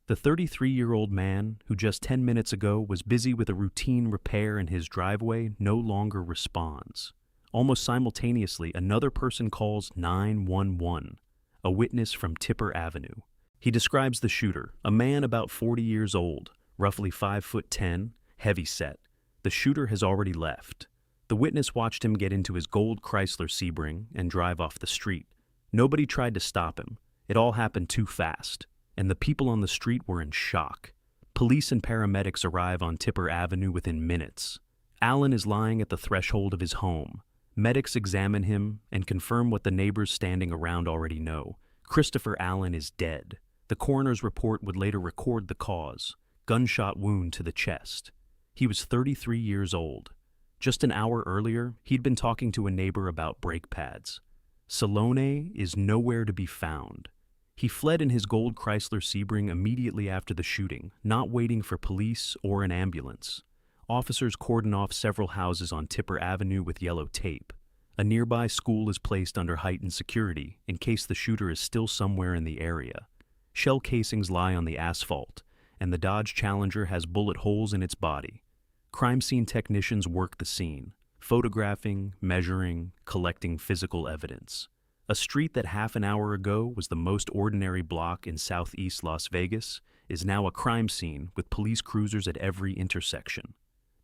The 33-year-old man, who just 10 minutes ago was busy with a routine repair in his driveway, no longer responds. Almost simultaneously, another person calls 911, a witness from Tipper Avenue. He describes the shooter, a man about 40 years old, roughly 5'10", heavy-set. The shooter has already left. The witness watched him get into his gold Chrysler Sebring and drive off the street. Nobody tried to stop him. It all happened too fast, and the people on the street were in shock. Police and paramedics arrive on Tipper Avenue within minutes. Alan is lying at the threshold of his home. Medics examine him and confirm what the neighbors standing around already know. Christopher Allen is dead. The coroner's report would later record the cause: gunshot wound to the chest. He was 33 years old. Just an hour earlier, he'd been talking to a neighbor about brake pads. Salone is nowhere to be found. He fled in his gold Chrysler Sebring immediately after the shooting, not waiting for police or an ambulance. Officers cordon off several houses on Tipper Avenue with yellow tape. A nearby school is placed under heightened security in case the shooter is still somewhere in the area. Shell casings lie on the asphalt, and the Dodge Challenger has bullet holes in its body. Crime scene technicians work the scene, photographing, measuring, collecting physical evidence. A street that half an hour ago was the most ordinary block in southeast Las Vegas is now a crime scene with police cruisers at every intersection.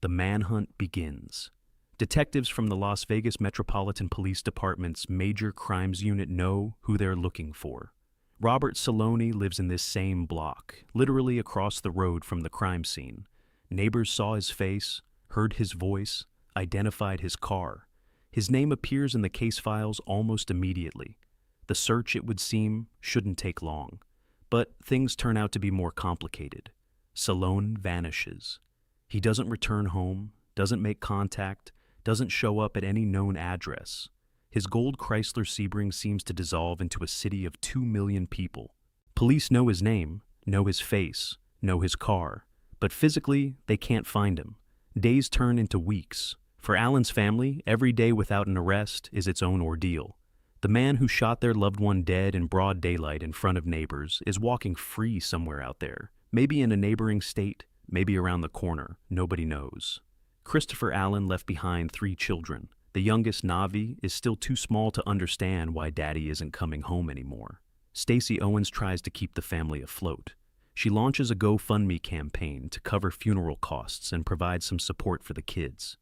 The manhunt begins. Detectives from the Las Vegas Metropolitan Police Department's Major Crimes Unit know who they're looking for. Robert Saloni lives in this same block, literally across the road from the crime scene. Neighbors saw his face, heard his voice, identified his car. His name appears in the case files almost immediately. The search, it would seem, shouldn't take long. But things turn out to be more complicated. Salone vanishes. He doesn't return home, doesn't make contact, doesn't show up at any known address. His gold Chrysler Sebring seems to dissolve into a city of 2 million people. Police know his name, know his face, know his car, but physically, they can't find him. Days turn into weeks. For Alan's family, every day without an arrest is its own ordeal. The man who shot their loved one dead in broad daylight in front of neighbors is walking free somewhere out there, maybe in a neighboring state, maybe around the corner, nobody knows. Christopher Allen left behind 3 children. The youngest, Navi, is still too small to understand why Daddy isn't coming home anymore. Stacey Owens tries to keep the family afloat. She launches a GoFundMe campaign to cover funeral costs and provide some support for the kids.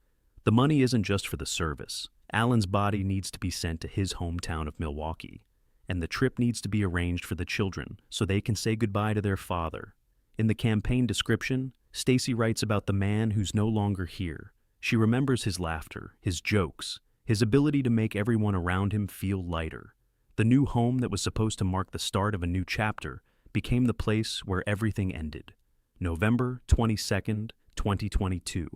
The money isn't just for the service. Alan's body needs to be sent to his hometown of Milwaukee, and the trip needs to be arranged for the children so they can say goodbye to their father. In the campaign description, Stacey writes about the man who's no longer here. She remembers his laughter, his jokes, his ability to make everyone around him feel lighter. The new home that was supposed to mark the start of a new chapter became the place where everything ended. November 22nd, 2022.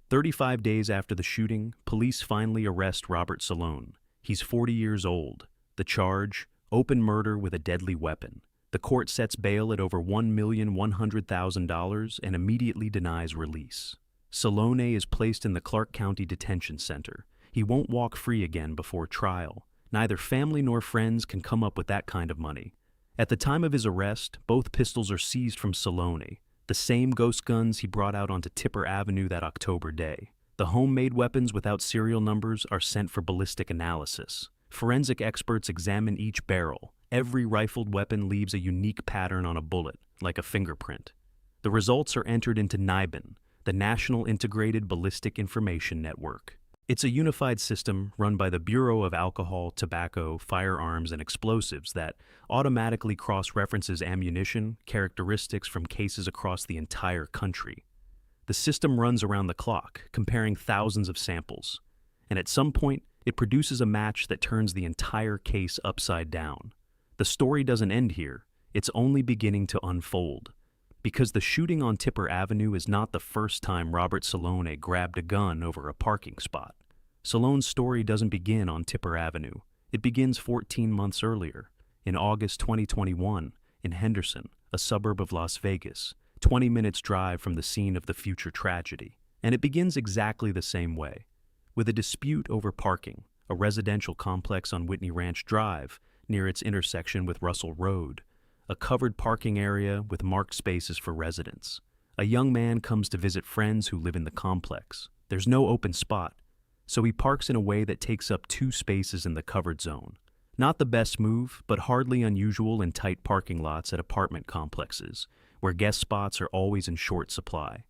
35 days after the shooting, police finally arrest Robert Salone. He's 40 years old. The charge, open murder with a deadly weapon. The court sets bail at over $1,100,000 and immediately denies release. Salone is placed in the Clark County Detention Center. He won't walk free again before trial. Neither family nor friends can come up with that kind of money. At the time of his arrest, both pistols are seized from Salone, the same ghost guns he brought out onto Tipper Avenue that October day. The homemade weapons without serial numbers are sent for ballistic analysis. Forensic experts examine each barrel. Every rifled weapon leaves a unique pattern on a bullet, like a fingerprint. The results are entered into NIBIN, the National Integrated Ballistic Information Network. It's a unified system run by the Bureau of Alcohol, Tobacco, Firearms, and Explosives that automatically cross-references ammunition characteristics from cases across the entire country. The system runs around the clock, comparing thousands of samples, and at some point, it produces a match that turns the entire case upside down. The story doesn't end here, it's only beginning to unfold. Because the shooting on Tipper Avenue is not the first time Robert Salone grabbed a gun over a parking spot. Salone's story doesn't begin on Tipper Avenue. It begins 14 months earlier, in August 2021, in Henderson, a suburb of Las Vegas, 20 minutes drive from the scene of the future tragedy. And it begins exactly the same way, with a dispute over parking, a residential complex on Whitney Ranch Drive, near its intersection with Russell Road, a covered parking area with marked spaces for residents. A young man comes to visit friends who live in the complex. There's no open spot, so he parks in a way that takes up 2 spaces in the covered zone. Not the best move, but hardly unusual in tight parking lots at apartment complexes, where guest spots are always in short supply.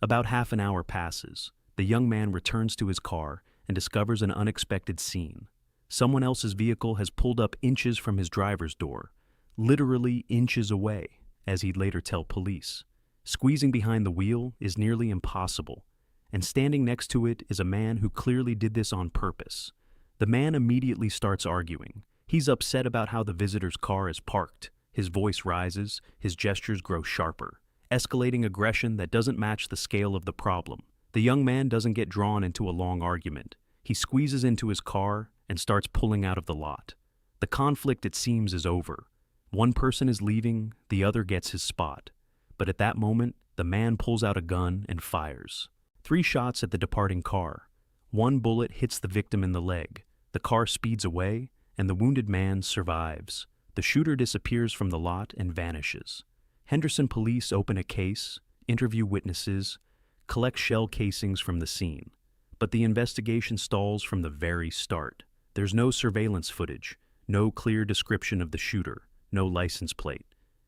About half an hour passes. The young man returns to his car and discovers an unexpected scene. Someone else's vehicle has pulled up inches from his driver's door, literally inches away, as he'd later tell police. Squeezing behind the wheel is nearly impossible, and standing next to it is a man who clearly did this on purpose. The man immediately starts arguing. He's upset about how the visitor's car is parked. His voice rises, his gestures grow sharper, escalating aggression that doesn't match the scale of the problem. The young man doesn't get drawn into a long argument. He squeezes into his car and starts pulling out of the lot. The conflict, it seems, is over. One person is leaving, the other gets his spot. But at that moment, the man pulls out a gun and fires. 3 shots at the departing car. 1 bullet hits the victim in the leg. The car speeds away, and the wounded man survives. The shooter disappears from the lot and vanishes. Henderson police open a case, interview witnesses, collect shell casings from the scene. But the investigation stalls from the very start. There's no surveillance footage, no clear description of the shooter, no license plate.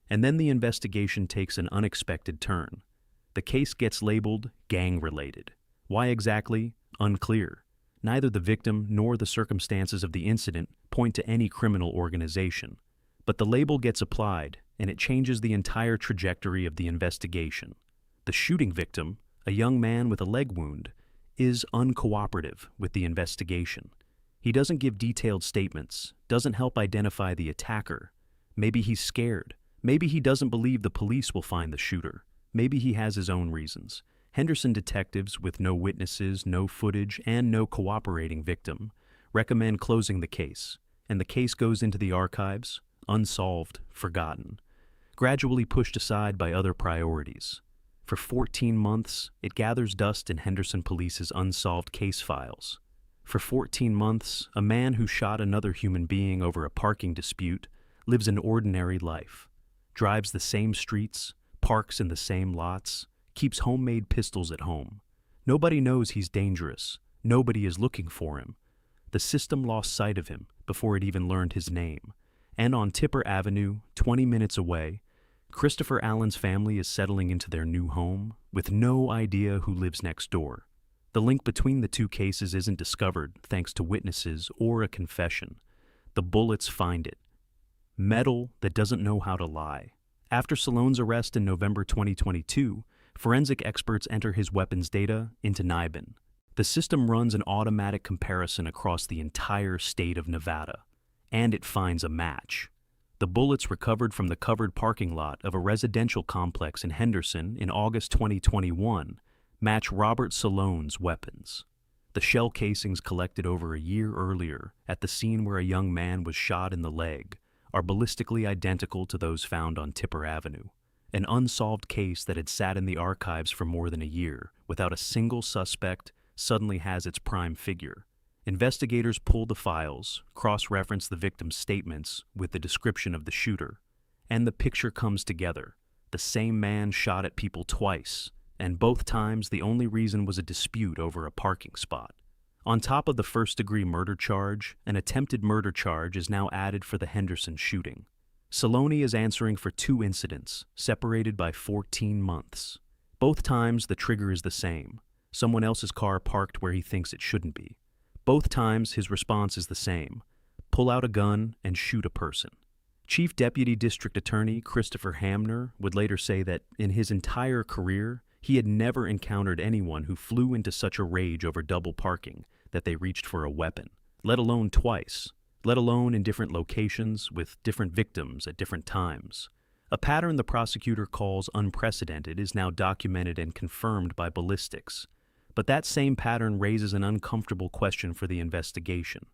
And then the investigation takes an unexpected turn. The case gets labeled gang-related. Why exactly? Unclear. Neither the victim nor the circumstances of the incident point to any criminal organization. But the label gets applied, and it changes the entire trajectory of the investigation. The shooting victim, a young man with a leg wound, is uncooperative with the investigation. He doesn't give detailed statements, doesn't help identify the attacker. Maybe he's scared. Maybe he doesn't believe the police will find the shooter. Maybe he has his own reasons. Henderson detectives, with no witnesses, no footage, and no cooperating victim, recommend closing the case, and the case goes into the archives, unsolved, forgotten, gradually pushed aside by other priorities. For 14 months, it gathers dust in Henderson Police's unsolved case files. For 14 months, a man who shot another human being over a parking dispute lives an ordinary life, drives the same streets, parks in the same lots, keeps homemade pistols at home. Nobody knows he's dangerous. Nobody is looking for him. The system lost sight of him before it even learned his name. And on Tipper Avenue, 20 minutes away, Christopher Allen's family is settling into their new home with no idea who lives next door. The link between the two cases isn't discovered thanks to witnesses or a confession. The bullets find it. Metal that doesn't know how to lie. After Salone's arrest in November 2022, forensic experts enter his weapons data into NIBIN. The system runs an automatic comparison across the entire state of Nevada, and it finds a match. The bullets recovered from the covered parking lot of a residential complex in Henderson in August 2021 match Robert Salone's weapons. The shell casings collected over a year earlier at the scene where a young man was shot in the leg are ballistically identical to those found on Tipper Avenue, an unsolved case that had sat in the archives for more than a year without a single suspect suddenly has its prime figure. Investigators pull the files, cross-reference the victim's statements with the description of the shooter, and the picture comes together. The same man shot at people twice, and both times the only reason was a dispute over a parking spot. On top of the first-degree murder charge, an attempted murder charge is now added for the Henderson shooting. Salone is answering for 2 incidents, separated by 14 months. Both times the trigger is the same, someone else's car parked where he thinks it shouldn't be. Both times his response is the same: pull out a gun and shoot a person. Chief Deputy District Attorney Christopher Hamner would later say that in his entire career, he had never encountered anyone who flew into such a rage over double parking that they reached for a weapon, let alone twice, let alone in different locations with different victims at different times. A pattern the prosecutor calls unprecedented is now documented and confirmed by ballistics. But that same pattern raises an uncomfortable question for the investigation.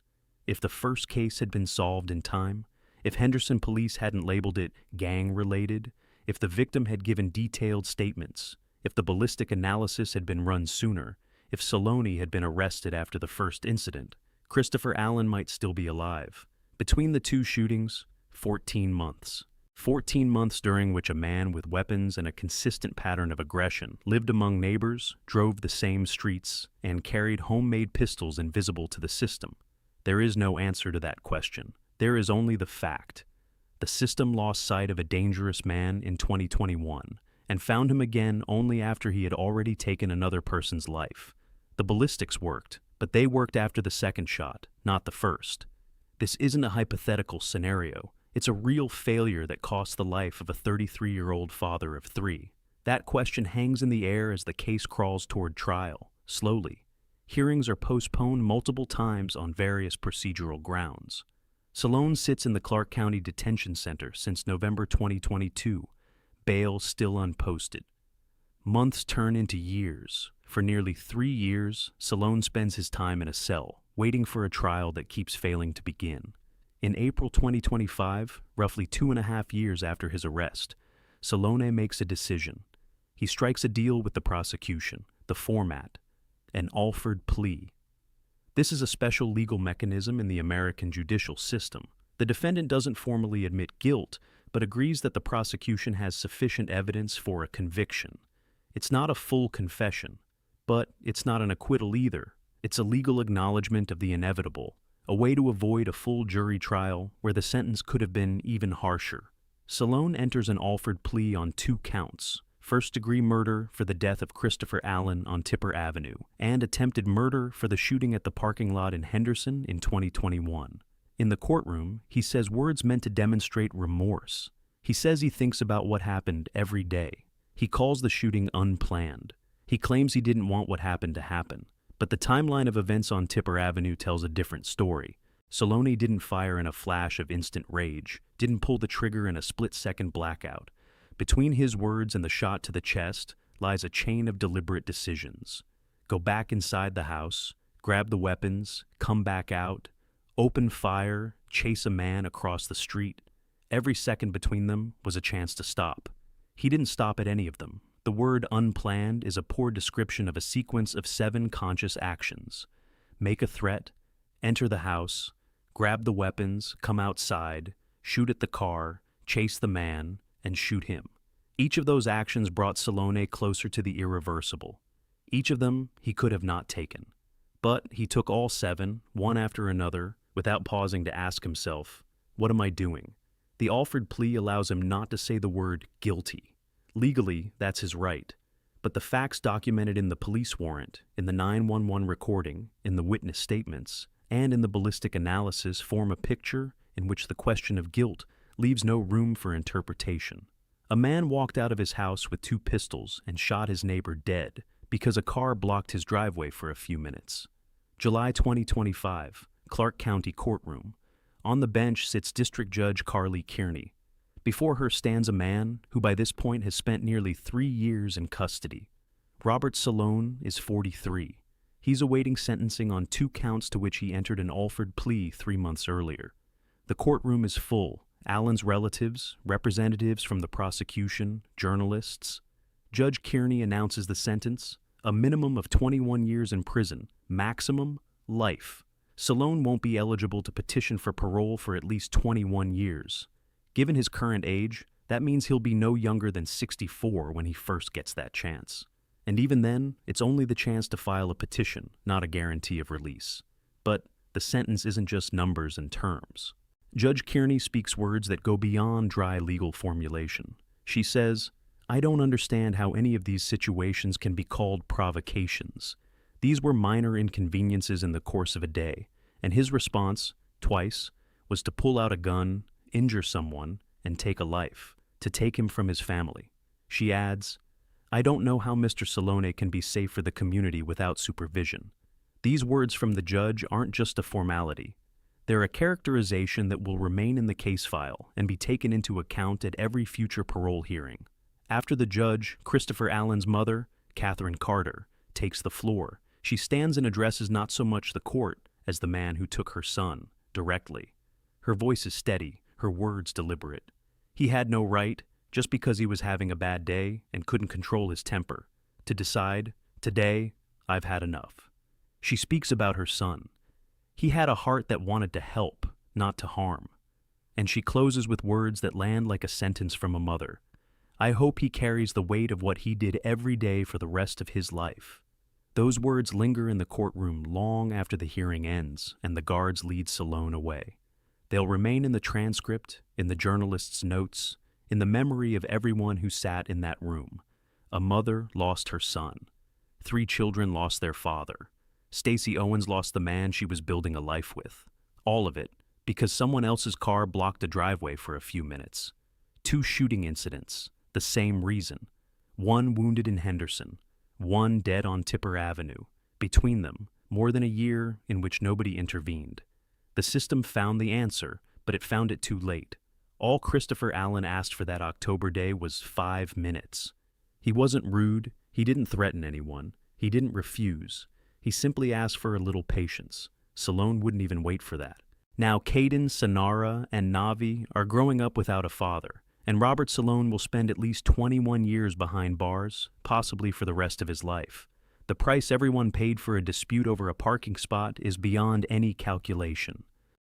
If the first case had been solved in time, if Henderson police hadn't labeled it gang-related, if the victim had given detailed statements, if the ballistic analysis had been run sooner, if Salone had been arrested after the first incident, Christopher Allen might still be alive. Between the 2 shootings, 14 months. 14 months during which a man with weapons and a consistent pattern of aggression lived among neighbors, drove the same streets, and carried homemade pistols invisible to the system. There is no answer to that question. There is only the fact. The system lost sight of a dangerous man in 2021 and found him again only after he had already taken another person's life. The ballistics worked, but they worked after the second shot, not the first. This isn't a hypothetical scenario. It's a real failure that cost the life of a 33-year-old father of 3. That question hangs in the air as the case crawls toward trial, slowly. Hearings are postponed multiple times on various procedural grounds. Salone sits in the Clark County Detention Center since November 2022, bail still unposted. Months turn into years. For nearly 3 years, Salone spends his time in a cell, waiting for a trial that keeps failing to begin. In April 2025, roughly 2.5 years after his arrest, Salone makes a decision. He strikes a deal with the prosecution, the format, an Alford plea. This is a special legal mechanism in the American judicial system. The defendant doesn't formally admit guilt, but agrees that the prosecution has sufficient evidence for a conviction. It's not a full confession, but it's not an acquittal either. It's a legal acknowledgement of the inevitable, a way to avoid a full jury trial where the sentence could have been even harsher. Salone enters an Alford plea on 2 counts: first-degree murder for the death of Christopher Allen on Tipper Avenue, and attempted murder for the shooting at the parking lot in Henderson in 2021. In the courtroom, he says words meant to demonstrate remorse. He says he thinks about what happened every day. He calls the shooting unplanned. He claims he didn't want what happened to happen. But the timeline of events on Tipper Avenue tells a different story. Salone didn't fire in a flash of instant rage, didn't pull the trigger in a split-second blackout. Between his words and the shot to the chest lies a chain of deliberate decisions. Go back inside the house, grab the weapons, come back out, open fire, chase a man across the street. Every second between them was a chance to stop. He didn't stop at any of them. The word unplanned is a poor description of a sequence of 7 conscious actions. Make a threat, enter the house, grab the weapons, come outside, shoot at the car, chase the man, and shoot him. Each of those actions brought Salone closer to the irreversible. Each of them he could have not taken. But he took all 7, one after another, without pausing to ask himself, what am I doing? The Alford plea allows him not to say the word guilty. Legally, that's his right. But the facts documented in the police warrant, in the 911 recording, in the witness statements, and in the ballistic analysis form a picture in which the question of guilt leaves no room for interpretation. A man walked out of his house with 2 pistols and shot his neighbor dead because a car blocked his driveway for a few minutes. July 2025, Clark County Courtroom. On the bench sits District Judge Carly Kearney. Before her stands a man who by this point has spent nearly 3 years in custody. Robert Salone is 43. He's awaiting sentencing on 2 counts to which he entered an Alford plea 3 months earlier. The courtroom is full. Allen's relatives, representatives from the prosecution, journalists. Judge Kearney announces the sentence: a minimum of 21 years in prison, maximum, life. Salone won't be eligible to petition for parole for at least 21 years. Given his current age, that means he'll be no younger than 64 when he first gets that chance. And even then, it's only the chance to file a petition, not a guarantee of release. But the sentence isn't just numbers and terms. Judge Kearney speaks words that go beyond dry legal formulation. She says, I don't understand how any of these situations can be called provocations. These were minor inconveniences in the course of a day, and his response, twice, was to pull out a gun, injure someone, and take a life, to take him from his family. She adds, I don't know how Mr. Salone can be safe for the community without supervision. These words from the judge aren't just a formality. They're a characterization that will remain in the case file and be taken into account at every future parole hearing. After the judge, Christopher Allen's mother, Catherine Carter, takes the floor. She stands and addresses not so much the court as the man who took her son, directly. Her voice is steady, her words deliberate. He had no right, just because he was having a bad day and couldn't control his temper, to decide, today, I've had enough. She speaks about her son. He had a heart that wanted to help, not to harm. And she closes with words that land like a sentence from a mother. I hope he carries the weight of what he did every day for the rest of his life. Those words linger in the courtroom long after the hearing ends and the guards lead Salone away. They'll remain in the transcript, in the journalist's notes, in the memory of everyone who sat in that room. A mother lost her son. 3 children lost their father. Stacey Owens lost the man she was building a life with. All of it because someone else's car blocked a driveway for a few minutes. 2 shooting incidents, the same reason. 1 wounded in Henderson, 1 dead on Tipper Avenue. Between them, more than a year in which nobody intervened. The system found the answer, but it found it too late. All Christopher Allen asked for that October day was 5 minutes. He wasn't rude, he didn't threaten anyone, he didn't refuse. He simply asked for a little patience. Salone wouldn't even wait for that. Now Caden, Sanara, and Navi are growing up without a father, and Robert Salone will spend at least 21 years behind bars, possibly for the rest of his life. The price everyone paid for a dispute over a parking spot is beyond any calculation.